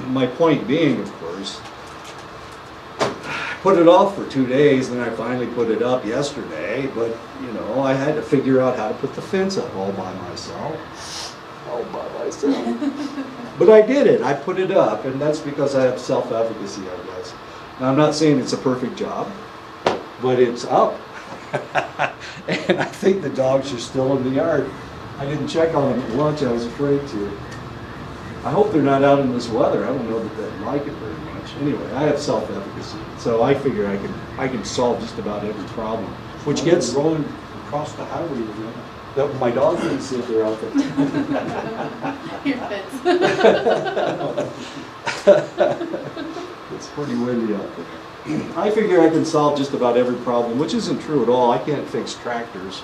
My point being, of course, I put it off for 2 days, then I finally put it up yesterday, but, I had to figure out how to put the fence up all by myself. But I did it. I put it up, and that's because I have self-efficacy, I guess. Now, I'm not saying it's a perfect job, but it's up. And I think the dogs are still in the yard. I didn't check on them at lunch. I was afraid to. I hope they're not out in this weather. I don't know that they'd like it very much. Anyway, I have self-efficacy, so I figure I can solve just about every problem. Which gets rolling across the highway again. My dog can see if they're out there. Your fence. It's pretty windy out there. I figure I can solve just about every problem, which isn't true at all. I can't fix tractors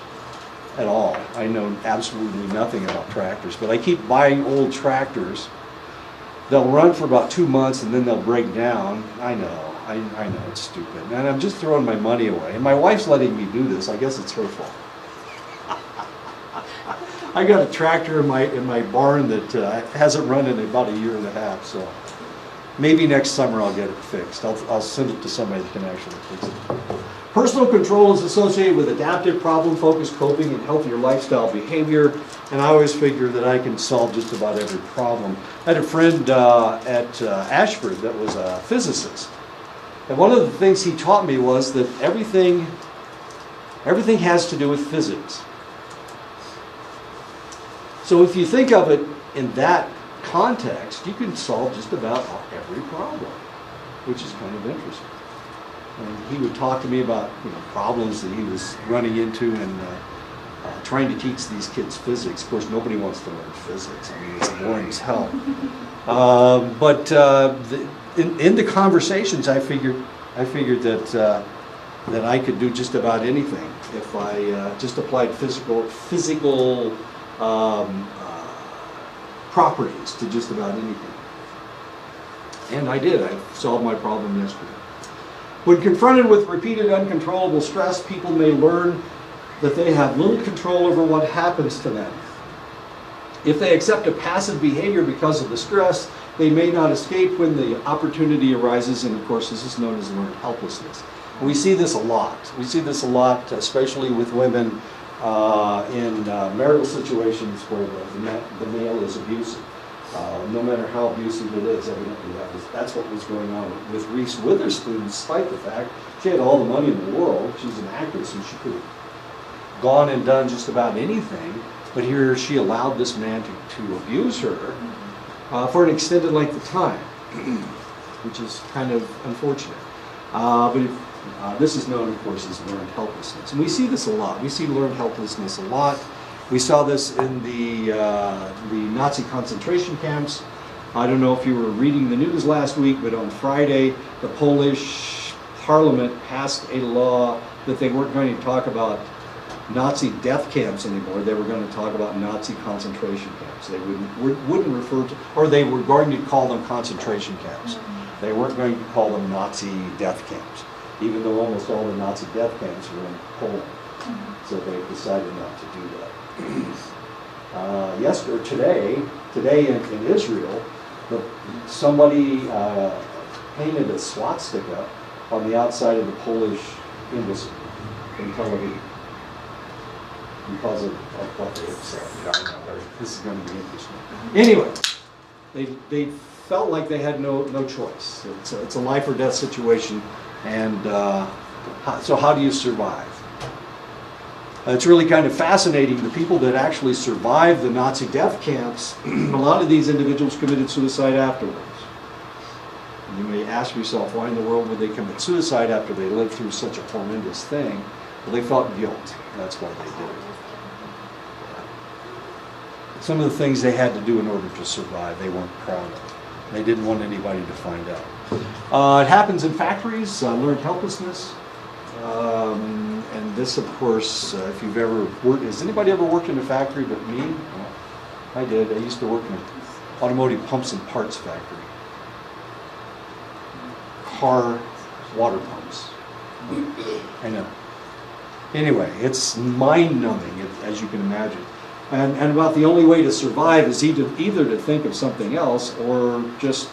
at all. I know absolutely nothing about tractors, but I keep buying old tractors they'll run for about 2 months and then they'll break down. I know it's stupid. And I'm just throwing my money away. And my wife's letting me do this. I guess it's her fault. I got a tractor in my barn that hasn't run in about 1.5 years, so maybe next summer I'll get it fixed. I'll send it to somebody that can actually fix it. Personal control is associated with adaptive, problem-focused coping and healthier lifestyle behavior, and I always figure that I can solve just about every problem. I had a friend at Ashford that was a physicist, and one of the things he taught me was that everything has to do with physics. So if you think of it in that context, you can solve just about every problem, which is kind of interesting. And he would talk to me about problems that he was running into and trying to teach these kids physics. Of course, nobody wants to learn physics. I mean, it's boring as hell. But in the conversations, I figured that I could do just about anything if I just applied physical properties to just about anything. And I did. I solved my problem yesterday. When confronted with repeated uncontrollable stress, people may learn that they have little control over what happens to them. If they accept a passive behavior because of the stress, they may not escape when the opportunity arises, and of course this is known as learned helplessness. And we see this a lot. We see this a lot, especially with women in marital situations where the male is abusive. No matter how abusive it is, evidently that's what was going on with Reese Witherspoon, despite the fact she had all the money in the world. She's an actress and she could have gone and done just about anything, but here she allowed this man to abuse her for an extended length of time, which is kind of unfortunate. This is known, of course, as learned helplessness. And we see this a lot. We see learned helplessness a lot. We saw this in the Nazi concentration camps. I don't know if you were reading the news last week, but on Friday, the Polish parliament passed a law that they weren't going to talk about Nazi death camps anymore. They were going to talk about Nazi concentration camps. They wouldn't refer to, or they were going to call them concentration camps. They weren't going to call them Nazi death camps, even though almost all the Nazi death camps were in Poland. So they decided not to do that. Today in Israel, somebody painted a swastika on the outside of the Polish embassy in Tel Aviv because of what they had said. This is going to be interesting. Anyway, they felt like they had no choice. It's a life or death situation, and so how do you survive? It's really kind of fascinating. The people that actually survived the Nazi death camps, a lot of these individuals committed suicide afterwards. And you may ask yourself, why in the world would they commit suicide after they lived through such a horrendous thing? Well, they felt guilt. That's why they did it. Some of the things they had to do in order to survive, they weren't proud of. They didn't want anybody to find out. It happens in factories, learned helplessness. And this, of course, if you've ever worked, has anybody ever worked in a factory but me? No. I did. I used to work in an automotive pumps and parts factory. Car water pumps. I know. Anyway, it's mind-numbing, as you can imagine. And about the only way to survive is either to think of something else or just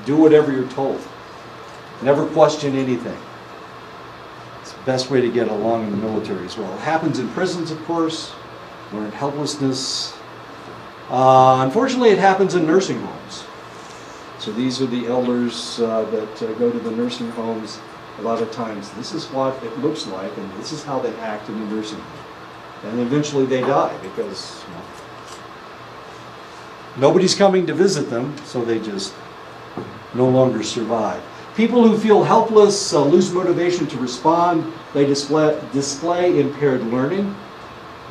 do whatever you're told. Never question anything. Best way to get along in the military as well. It happens in prisons, of course, learned helplessness. Unfortunately, it happens in nursing homes. So these are the elders that go to the nursing homes. A lot of times, this is what it looks like, and this is how they act in the nursing home. And eventually they die because nobody's coming to visit them, so they just no longer survive. People who feel helpless lose motivation to respond. They display impaired learning.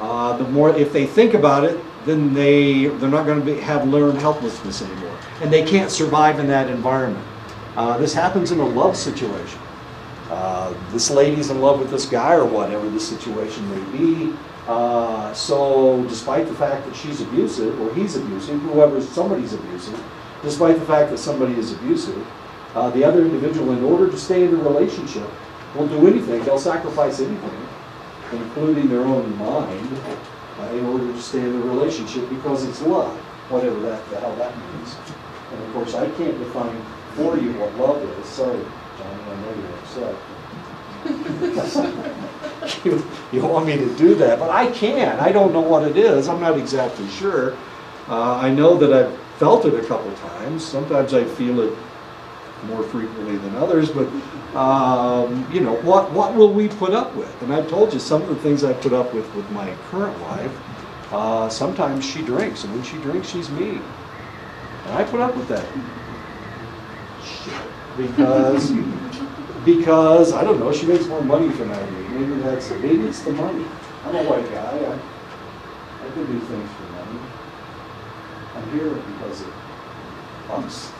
The more, if they think about it, then they're not going to have learned helplessness anymore, and they can't survive in that environment. This happens in a love situation. This lady's in love with this guy, or whatever the situation may be. So despite the fact that she's abusive, or he's abusive, somebody's abusive, despite the fact that somebody is abusive, the other individual, in order to stay in the relationship, will do anything. They'll sacrifice anything, including their own mind, in order to stay in the relationship because it's love, whatever the hell that means. And of course, I can't define for you what love is. Sorry, Johnny, I know you're upset. You want me to do that, but I can't. I don't know what it is. I'm not exactly sure. I know that I've felt it a couple times. Sometimes I feel it more frequently than others, but you know, what will we put up with? And I've told you some of the things I put up with my current wife. Sometimes she drinks, and when she drinks, she's mean. And I put up with that shit because I don't know, she makes more money than I do. Maybe it's the money. I'm a white guy. I can do things for money. I'm here because of us.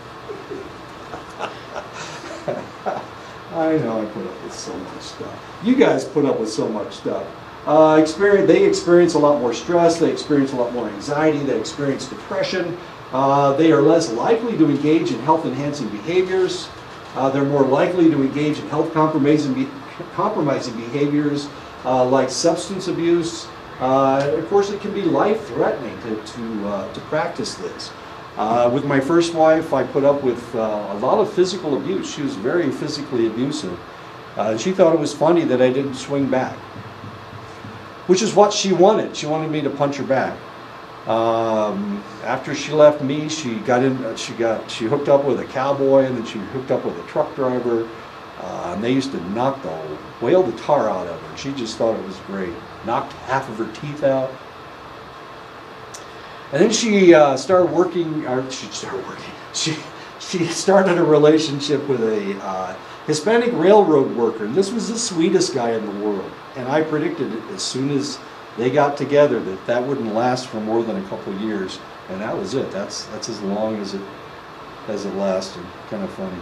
I know I put up with so much stuff. You guys put up with so much stuff. They experience a lot more stress. They experience a lot more anxiety. They experience depression. They are less likely to engage in health-enhancing behaviors. They're more likely to engage in health-compromising behaviors like substance abuse. Of course, it can be life-threatening to practice this. With my first wife, I put up with a lot of physical abuse. She was very physically abusive. She thought it was funny that I didn't swing back, which is what she wanted. She wanted me to punch her back. After she left me, she hooked up with a cowboy, and then she hooked up with a truck driver. And they used to whale the tar out of her. She just thought it was great. Knocked half of her teeth out. And then she started working. She started a relationship with a Hispanic railroad worker, and this was the sweetest guy in the world. And I predicted it as soon as they got together that wouldn't last for more than a couple of years, and that was it. That's as long as it lasted. Kind of funny.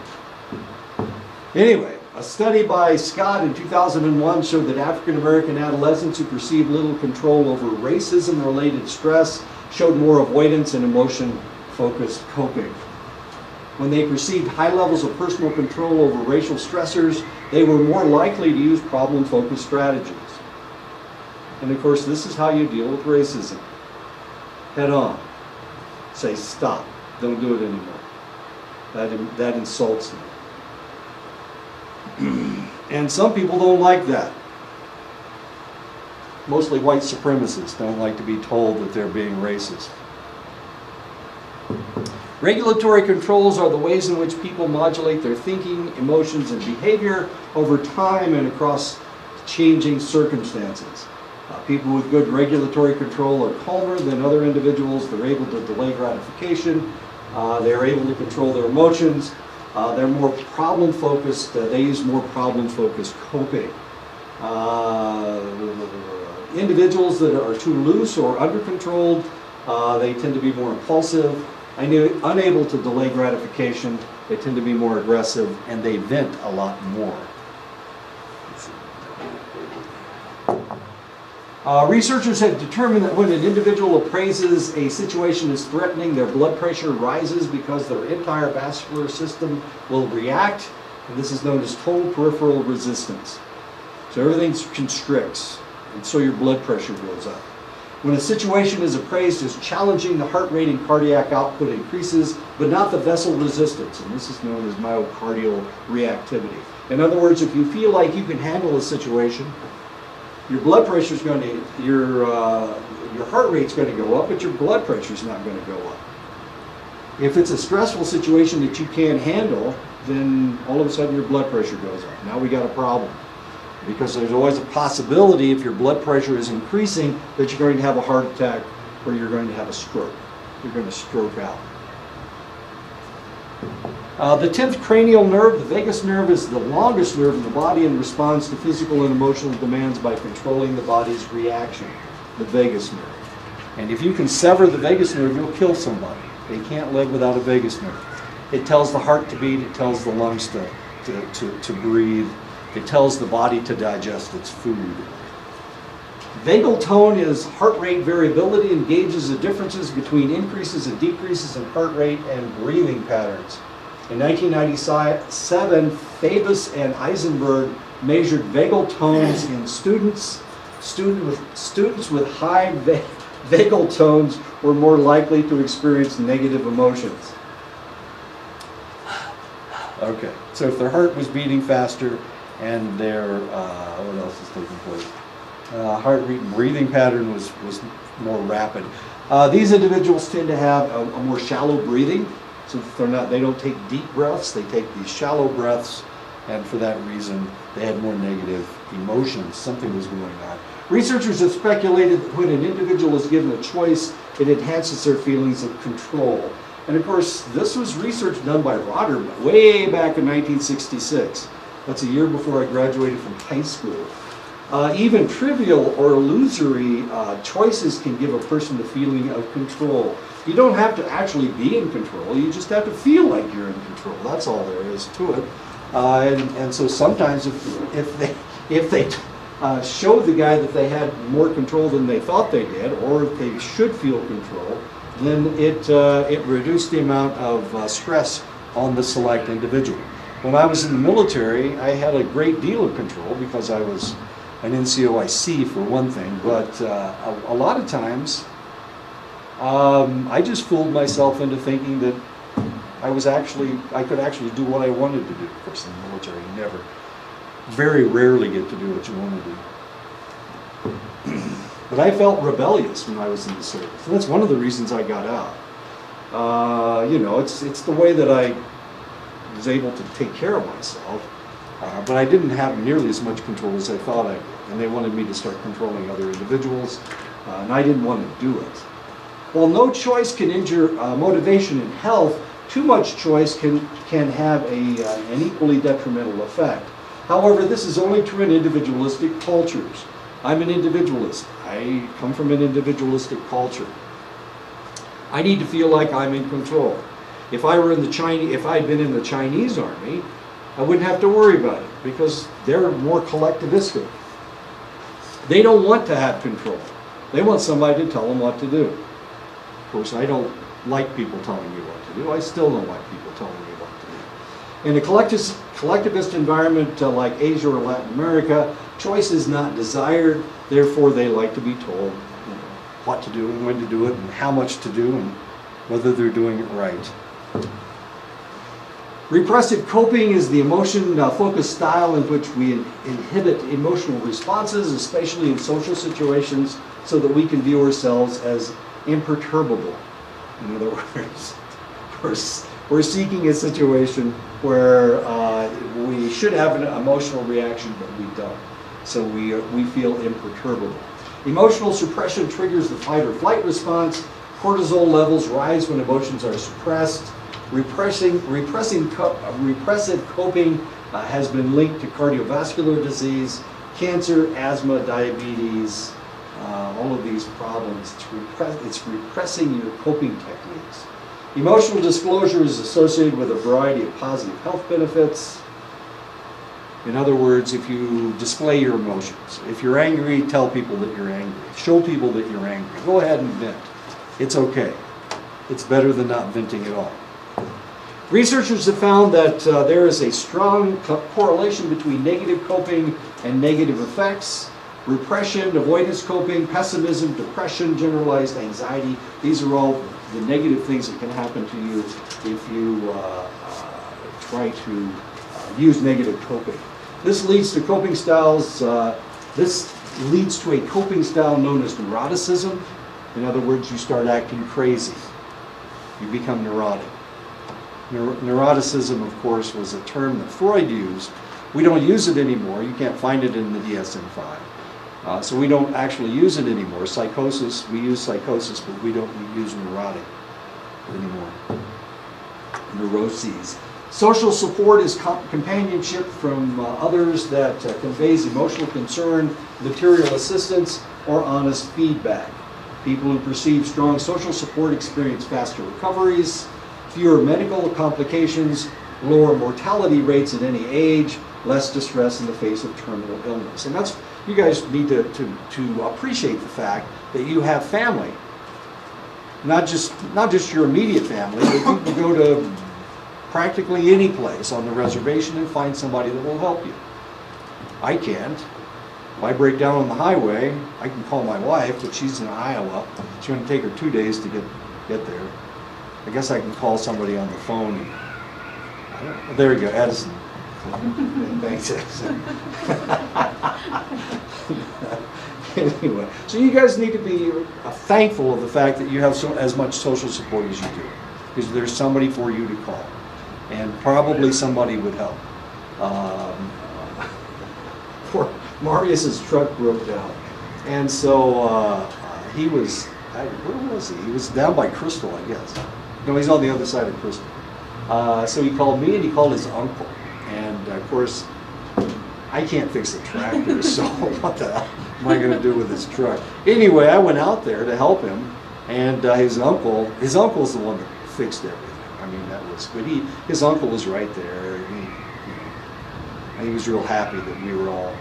Anyway, a study by Scott in 2001 showed that African American adolescents who perceived little control over racism-related stress showed more avoidance and emotion-focused coping. When they perceived high levels of personal control over racial stressors, they were more likely to use problem-focused strategies. And of course, this is how you deal with racism. Head on. Say, stop. Don't do it anymore. That insults me. And some people don't like that. Mostly white supremacists don't like to be told that they're being racist. Regulatory controls are the ways in which people modulate their thinking, emotions, and behavior over time and across changing circumstances. People with good regulatory control are calmer than other individuals. They're able to delay gratification. They're able to control their emotions. They're more problem-focused. They use more problem-focused coping. Individuals that are too loose or under-controlled, they tend to be more impulsive. Unable to delay gratification, they tend to be more aggressive, and they vent a lot more. Researchers have determined that when an individual appraises a situation as threatening, their blood pressure rises because their entire vascular system will react, and this is known as total peripheral resistance. So everything constricts, and so your blood pressure goes up. When a situation is appraised as challenging, the heart rate and cardiac output increases, but not the vessel resistance, and this is known as myocardial reactivity. In other words, if you feel like you can handle a situation, your blood pressure is going to, your heart rate's going to go up, but your blood pressure is not going to go up. If it's a stressful situation that you can't handle, then all of a sudden your blood pressure goes up. Now we got a problem. Because there's always a possibility, if your blood pressure is increasing, that you're going to have a heart attack or you're going to have a stroke. You're going to stroke out. The 10th cranial nerve, the vagus nerve, is the longest nerve in the body and responds to physical and emotional demands by controlling the body's reaction, the vagus nerve. And if you can sever the vagus nerve, you'll kill somebody. They can't live without a vagus nerve. It tells the heart to beat, it tells the lungs to breathe. It tells the body to digest its food. Vagal tone is heart rate variability and gauges the differences between increases and decreases in heart rate and breathing patterns. In 1997, Fabus and Eisenberg measured vagal tones in students with high vagal tones were more likely to experience negative emotions. Okay, so if their heart was beating faster and their, what else is taking place? Heart rate and breathing pattern was more rapid. These individuals tend to have a more shallow breathing, so they don't take deep breaths, they take these shallow breaths, and for that reason, they had more negative emotions. Something was going on. Researchers have speculated that when an individual is given a choice, it enhances their feelings of control. And of course, this was research done by Rotter way back in 1966. That's a year before I graduated from high school. Even trivial or illusory choices can give a person the feeling of control. You don't have to actually be in control, you just have to feel like you're in control. That's all there is to it. And so sometimes if they showed the guy that they had more control than they thought they did, or if they should feel control, then it reduced the amount of stress on the select individual. When I was in the military, I had a great deal of control because I was an NCOIC for one thing, but a lot of times I just fooled myself into thinking that I could actually do what I wanted to do. Of course, in the military, you very rarely get to do what you want to do. But I felt rebellious when I was in the service, and that's one of the reasons I got out. It's the way that I was able to take care of myself, but I didn't have nearly as much control as I thought I did, and they wanted me to start controlling other individuals, and I didn't want to do it. While no choice can injure motivation and health, too much choice can have an equally detrimental effect. However, this is only true in individualistic cultures. I'm an individualist. I come from an individualistic culture. I need to feel like I'm in control. If I had been in the Chinese army, I wouldn't have to worry about it because they're more collectivistic. They don't want to have control. They want somebody to tell them what to do. Of course, I don't like people telling me what to do. I still don't like people telling me what to do. In a collectivist environment like Asia or Latin America, choice is not desired. Therefore, they like to be told what to do and when to do it and how much to do and whether they're doing it right. Repressive coping is the emotion-focused style in which we inhibit emotional responses, especially in social situations, so that we can view ourselves as imperturbable. In other words, we're seeking a situation where we should have an emotional reaction, but we don't. So we feel imperturbable. Emotional suppression triggers the fight or flight response. Cortisol levels rise when emotions are suppressed. Repressive coping has been linked to cardiovascular disease, cancer, asthma, diabetes, all of these problems. It's repressing your coping techniques. Emotional disclosure is associated with a variety of positive health benefits. In other words, if you display your emotions, if you're angry, tell people that you're angry. Show people that you're angry. Go ahead and vent. It's okay. It's better than not venting at all. Researchers have found that there is a strong correlation between negative coping and negative effects. Repression, avoidance coping, pessimism, depression, generalized anxiety. These are all the negative things that can happen to you if you try to use negative coping. This leads to coping styles. This leads to a coping style known as neuroticism. In other words, you start acting crazy. You become neurotic. Neuroticism, of course, was a term that Freud used. We don't use it anymore. You can't find it in the DSM-5. So we don't actually use it anymore. Psychosis, we use psychosis, but we don't use neurotic anymore. Neuroses. Social support is companionship from others that conveys emotional concern, material assistance, or honest feedback. People who perceive strong social support experience faster recoveries, fewer medical complications, lower mortality rates at any age, less distress in the face of terminal illness. And that's, you guys need to appreciate the fact that you have family. Not just your immediate family, but you can go to practically any place on the reservation and find somebody that will help you. I can't. If I break down on the highway, I can call my wife, but she's in Iowa. It's going to take her 2 days to get there. I guess I can call somebody on the phone. There you go, Edison. Thanks, Edison. Anyway, so you guys need to be thankful of the fact that you have as much social support as you do, because there's somebody for you to call, and probably somebody would help. Poor Marius's truck broke down, and so he was, where was he? He was down by Crystal, I guess. No, he's on the other side of Crystal. So he called me and he called his uncle, and of course, I can't fix the tractor, so what the hell am I going to do with his truck? Anyway, I went out there to help him, and his uncle's the one that fixed everything. I mean, that was, but his uncle was right there. And he was real happy that we were all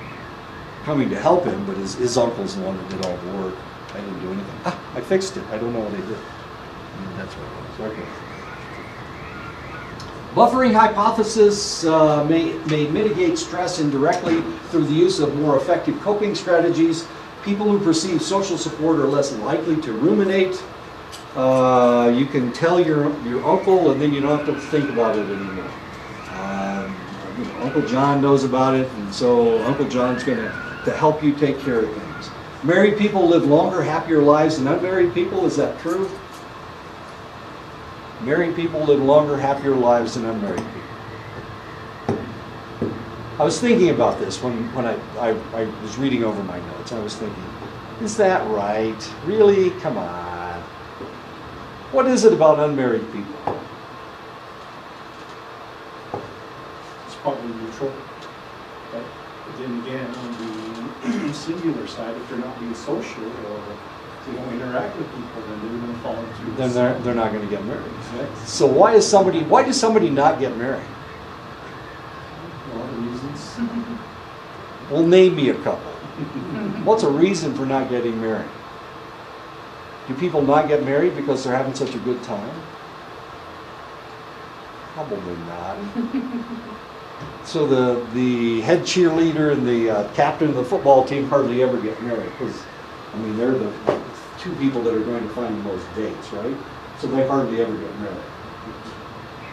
coming to help him, but his uncle's the one that did all the work. I didn't do anything. I fixed it. I don't know what I did. That's what it was. Okay. Buffering hypothesis may mitigate stress indirectly through the use of more effective coping strategies. People who perceive social support are less likely to ruminate. You can tell your uncle, and then you don't have to think about it anymore. Uncle John knows about it, and so Uncle John's going to help you take care of things. Married people live longer, happier lives than unmarried people. Is that true? Married people live longer, happier lives than unmarried people. I was thinking about this when I was reading over my notes. I was thinking, is that right? Really? Come on. What is it about unmarried people? It's probably neutral. But then again, on the singular side, if they're not being social or they don't interact with people, then they're going to fall into. Then they're not going to get married. Exactly. So why does somebody not get married? A lot of reasons. Well, name me a couple. What's a reason for not getting married? Do people not get married because they're having such a good time? Probably not. So the head cheerleader and the captain of the football team hardly ever get married, because I mean they're the two people that are going to find the most dates, right? So they hardly ever get married,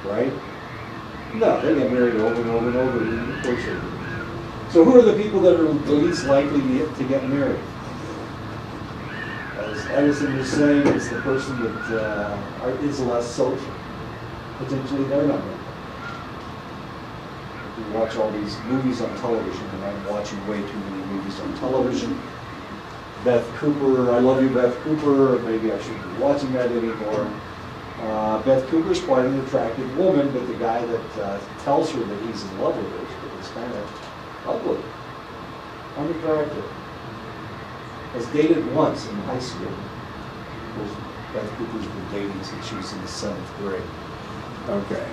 right? No, they get married over and over and over. Of course they do. So who are the people that are the least likely to get married? As Edison was saying, it's the person that is less social. Potentially they're not married. If you watch all these movies on television, and I'm watching way too many movies on television. Beth Cooper, I love you, Beth Cooper. Maybe I shouldn't be watching that anymore. Beth Cooper's quite an attractive woman, but the guy that tells her that he's in love with her is kind of ugly, unattractive. Was dated once in high school. Of course, Beth Cooper's been dating since she was in the 7th grade. Okay.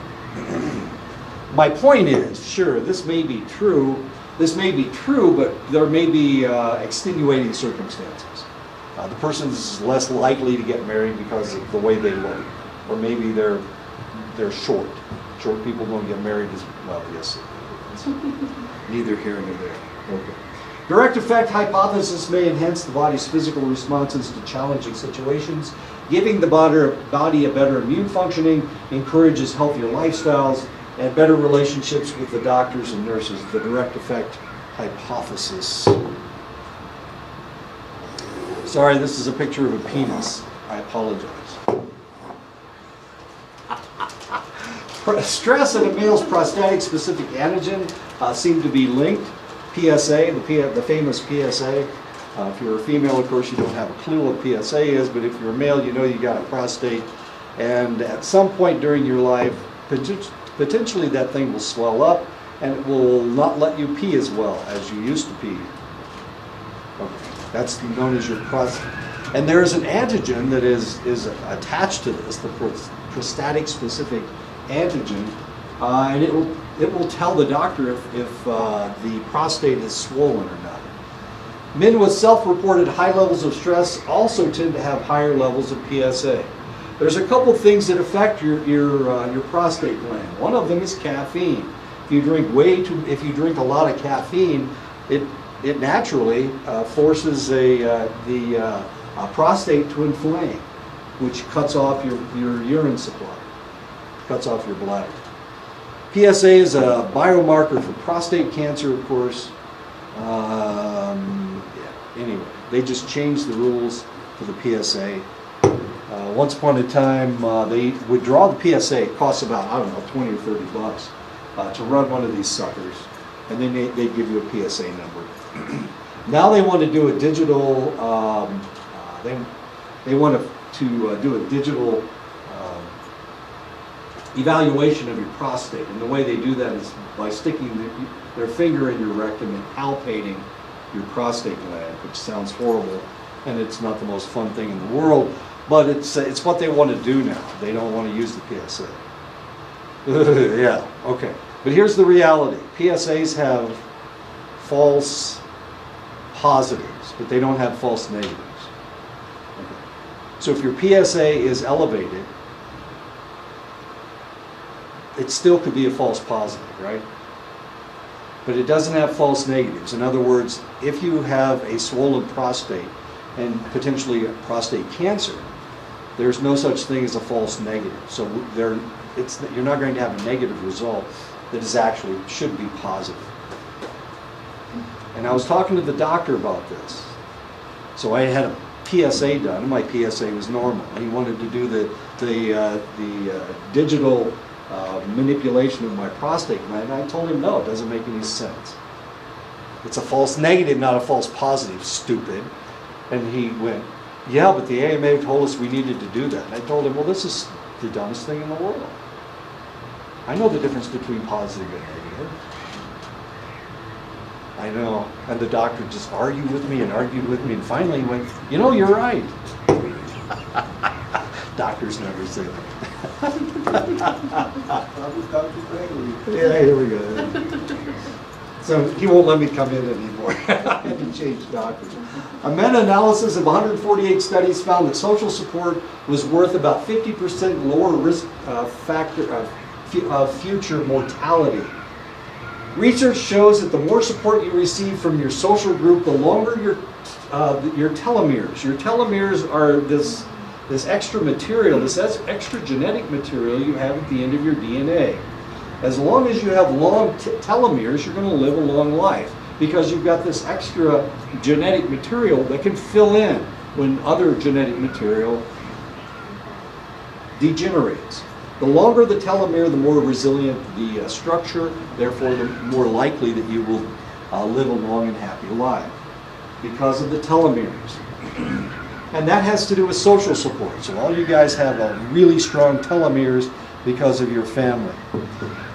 My point is, sure, this may be true, but there may be extenuating circumstances. The person's less likely to get married because of the way they look, or maybe they're short. Short people don't get married as well. Yes, neither here nor there. Okay. Direct effect hypothesis may enhance the body's physical responses to challenging situations, giving the body a better immune functioning, encourages healthier lifestyles, and better relationships with the doctors and nurses. The direct effect hypothesis. Sorry, this is a picture of a penis. I apologize. Stress and a male's prostatic-specific antigen seem to be linked. PSA, the famous PSA. If you're a female, of course, you don't have a clue what PSA is, but if you're a male, you know you got a prostate. And at some point during your life, potentially that thing will swell up, and it will not let you pee as well as you used to pee. Okay. That's known as your prostate. And there is an antigen that is attached to this, the prostatic-specific antigen, and it will tell the doctor if the prostate is swollen or not. Men with self-reported high levels of stress also tend to have higher levels of PSA. There's a couple things that affect your prostate gland. One of them is caffeine. If you drink a lot of caffeine, it naturally forces the prostate to inflame, which cuts off your urine supply, cuts off your bladder. PSA is a biomarker for prostate cancer, of course. Anyway, they just changed the rules for the PSA. Once upon a time, they would draw the PSA. It costs about, I don't know, 20 or 30 bucks to run one of these suckers, and then they'd give you a PSA number. Now they want to do a digital. They want to do a digital evaluation of your prostate, and the way they do that is by sticking their finger in your rectum and palpating your prostate gland, which sounds horrible, and it's not the most fun thing in the world, but it's what they want to do now. They don't want to use the PSA. Yeah, okay. But here's the reality. PSAs have false positives, but they don't have false negatives. Okay. So if your PSA is elevated, it still could be a false positive, right? But it doesn't have false negatives. In other words, if you have a swollen prostate and potentially prostate cancer, there's no such thing as a false negative. So you're not going to have a negative result that is actually should be positive. And I was talking to the doctor about this. So I had a PSA done, and my PSA was normal. He wanted to do the digital manipulation of my prostate gland. I told him, no, it doesn't make any sense. It's a false negative, not a false positive, stupid. And he went, yeah, but the AMA told us we needed to do that. And I told him, well, this is the dumbest thing in the world. I know the difference between positive and negative. I know. And the doctor just argued with me, and finally he went, you know, you're right. Doctors never say that. Yeah, here we go. So he won't let me come in anymore. I had to change doctors. A meta-analysis of 148 studies found that social support was worth about 50% lower risk factor of future mortality. Research shows that the more support you receive from your social group, the longer your telomeres. Your telomeres are this extra material, this extra genetic material you have at the end of your DNA. As long as you have long telomeres, you're going to live a long life because you've got this extra genetic material that can fill in when other genetic material degenerates. The longer the telomere, the more resilient the structure, therefore the more likely that you will live a long and happy life because of the telomeres. And that has to do with social support. So all you guys have a really strong telomeres because of your family.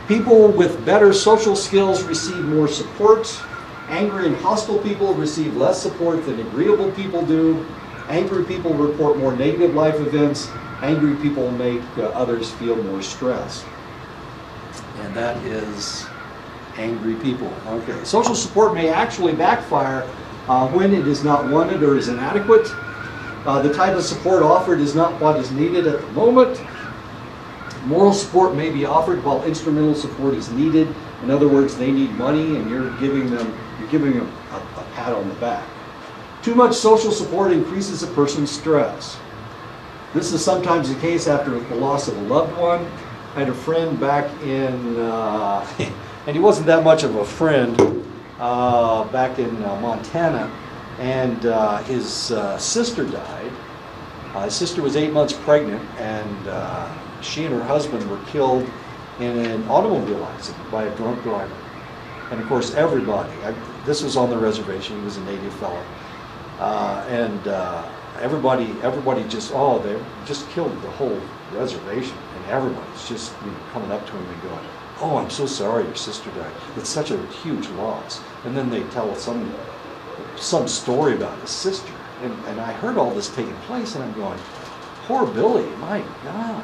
People with better social skills receive more support. Angry and hostile people receive less support than agreeable people do. Angry people report more negative life events. Angry people make others feel more stressed. And that is angry people. Okay. Social support may actually backfire when it is not wanted or is inadequate. The type of support offered is not what is needed at the moment. Moral support may be offered while instrumental support is needed. In other words, they need money and you're giving them a pat on the back. Too much social support increases a person's stress. This is sometimes the case after the loss of a loved one. I had a friend back in, and he wasn't that much of a friend, back in Montana, and his sister died. His sister was 8 months pregnant, and she and her husband were killed in an automobile accident by a drunk driver. And of course, everybody, this was on the reservation, he was a native fellow, and everybody just, they just killed the whole reservation, and everybody's just coming up to him and going, oh, I'm so sorry your sister died. It's such a huge loss. And then they tell some story about his sister. And I heard all this taking place, and I'm going, poor Billy, my God.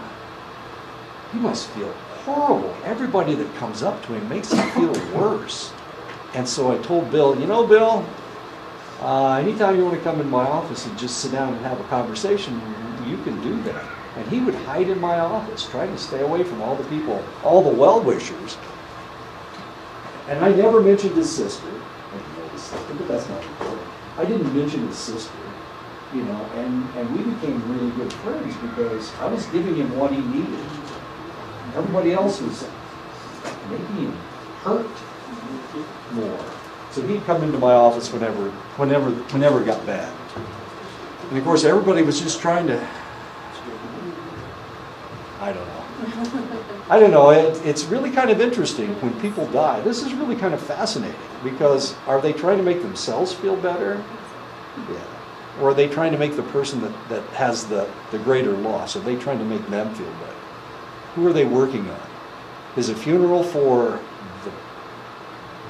He must feel horrible. Everybody that comes up to him makes him feel worse. And so I told Bill, you know, Bill, anytime you want to come in my office and just sit down and have a conversation, you can do that. And he would hide in my office, trying to stay away from all the people, all the well-wishers. And I never mentioned his sister. I didn't know his sister, but that's not important. I didn't mention his sister, you know, and we became really good friends because I was giving him what he needed. Everybody else was making him hurt more. So he'd come into my office whenever it got bad. And of course, everybody was just trying to, I don't know. It's really kind of interesting when people die. This is really kind of fascinating because are they trying to make themselves feel better? Yeah. Or are they trying to make the person that has the greater loss? Are they trying to make them feel better? Who are they working on? Is a funeral for the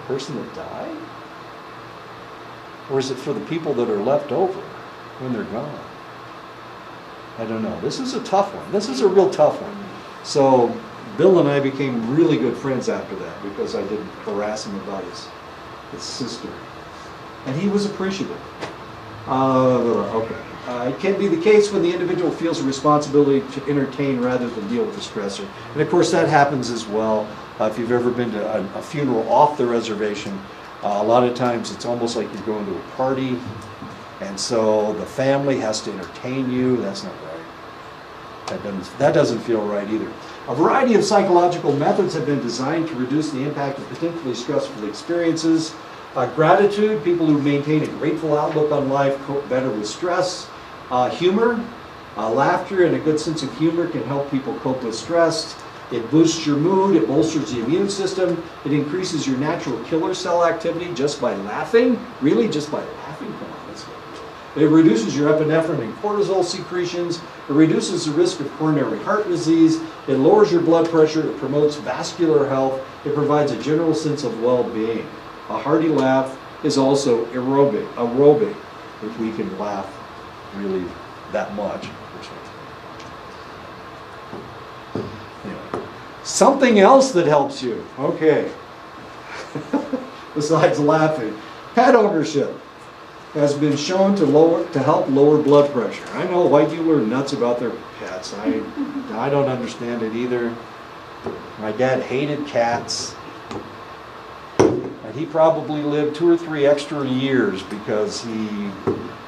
person that died? Or is it for the people that are left over when they're gone? I don't know. This is a tough one. This is a real tough one. So Bill and I became really good friends after that because I didn't harass him about his sister. And he was appreciative. Okay. It can be the case when the individual feels a responsibility to entertain rather than deal with the stressor. And of course that happens as well. If you've ever been to a funeral off the reservation, a lot of times it's almost like you're going to a party, and so the family has to entertain you. That's not right. That doesn't feel right either. A variety of psychological methods have been designed to reduce the impact of potentially stressful experiences. Gratitude, people who maintain a grateful outlook on life cope better with stress. Humor, laughter and a good sense of humor can help people cope with stress. It boosts your mood, it bolsters the immune system, it increases your natural killer cell activity just by laughing. Really, just by laughing? Come on, let's go. It reduces your epinephrine and cortisol secretions. It reduces the risk of coronary heart disease. It lowers your blood pressure. It promotes vascular health. It provides a general sense of well-being. A hearty laugh is also aerobic, if we can laugh really that much. Anyway, something else that helps you. Okay. Besides laughing, pet ownership has been shown to help lower blood pressure. I know why people are nuts about their pets. I don't understand it either. My dad hated cats. And he probably lived 2 or 3 extra years because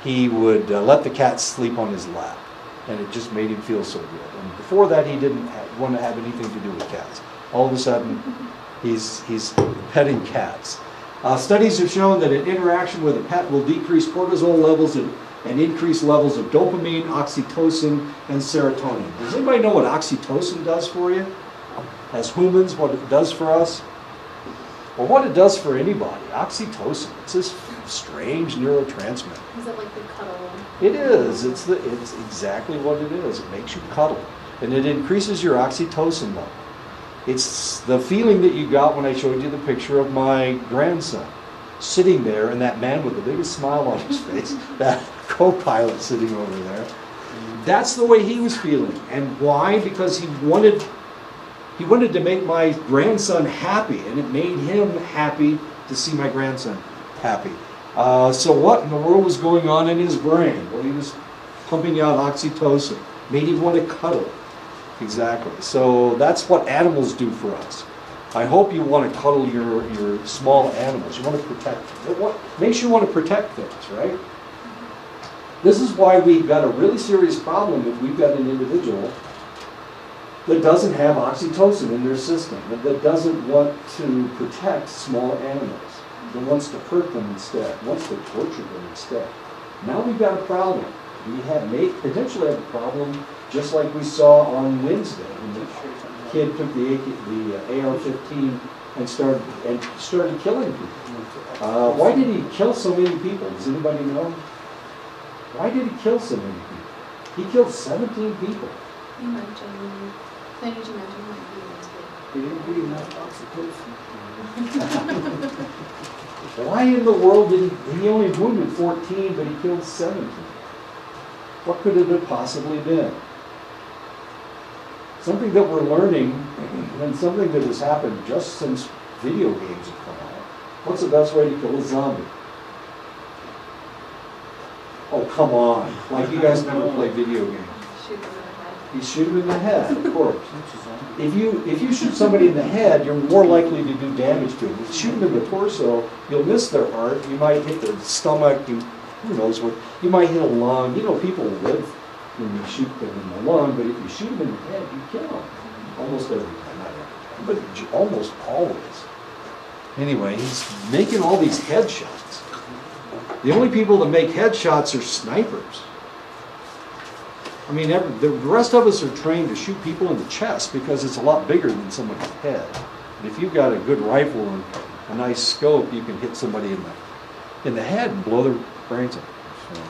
he would let the cat sleep on his lap, and it just made him feel so good. And before that, he didn't want to have anything to do with cats. All of a sudden, he's petting cats. Studies have shown that an interaction with a pet will decrease cortisol levels and increase levels of dopamine, oxytocin, and serotonin. Does anybody know what oxytocin does for you? As humans, what it does for us? Or what it does for anybody. Oxytocin. It's this strange neurotransmitter. Is it like the cuddle? It is. It's exactly what it is. It makes you cuddle. And it increases your oxytocin level. It's the feeling that you got when I showed you the picture of my grandson sitting there, and that man with the biggest smile on his face, that co-pilot sitting over there. That's the way he was feeling. And why? Because he wanted to make my grandson happy, and it made him happy to see my grandson happy. So what in the world was going on in his brain? Well, he was pumping out oxytocin, made him want to cuddle. Exactly. So that's what animals do for us. I hope you want to cuddle your small animals. You want to protect them. It makes you want to protect things, right? This is why we've got a really serious problem if we've got an individual that doesn't have oxytocin in their system, that doesn't want to protect small animals, that wants to hurt them instead, wants to torture them instead. Now we've got a problem. We potentially have a problem just like we saw on Wednesday when the kid took the AR-15 and started killing people. Why did he kill so many people? Does anybody know? Why did he kill so many people? He killed 17 people. You mentioned, then you mentioned He didn't give enough oxytocin. Why in the world did he only wounded 14, but he killed 17? What could it have possibly been? something that we're learning, and something that has happened just since video games have come out. What's the best way to kill a zombie? Oh, come on. Like you guys never play video games. Shoot them in the head. You shoot him in the head, of course. If you shoot somebody in the head, you're more likely to do damage to them. If you shoot them in the torso, you'll miss their heart. You might hit their stomach. Who knows what? You might hit a lung. You know, people live when you shoot them in the lung, but if you shoot them in the head, you kill them. Almost every time, not every time, but almost always. Anyway, he's making all these headshots. The only people that make headshots are snipers. I mean, the rest of us are trained to shoot people in the chest because it's a lot bigger than someone's head. And if you've got a good rifle and a nice scope, you can hit somebody in the head and blow their brains out. So.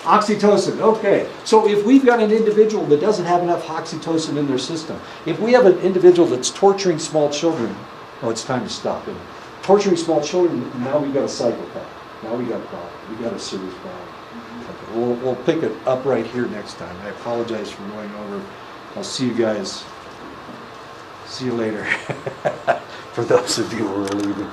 Oxytocin, okay. So if we've got an individual that doesn't have enough oxytocin in their system, if we have an individual that's torturing small children, oh, it's time to stop it. Torturing small children, now we've got a psychopath. Now we got a problem. We got a serious problem. Okay, we'll pick it up right here next time. I apologize for going over. I'll see you guys. See you later. For those of you who are leaving.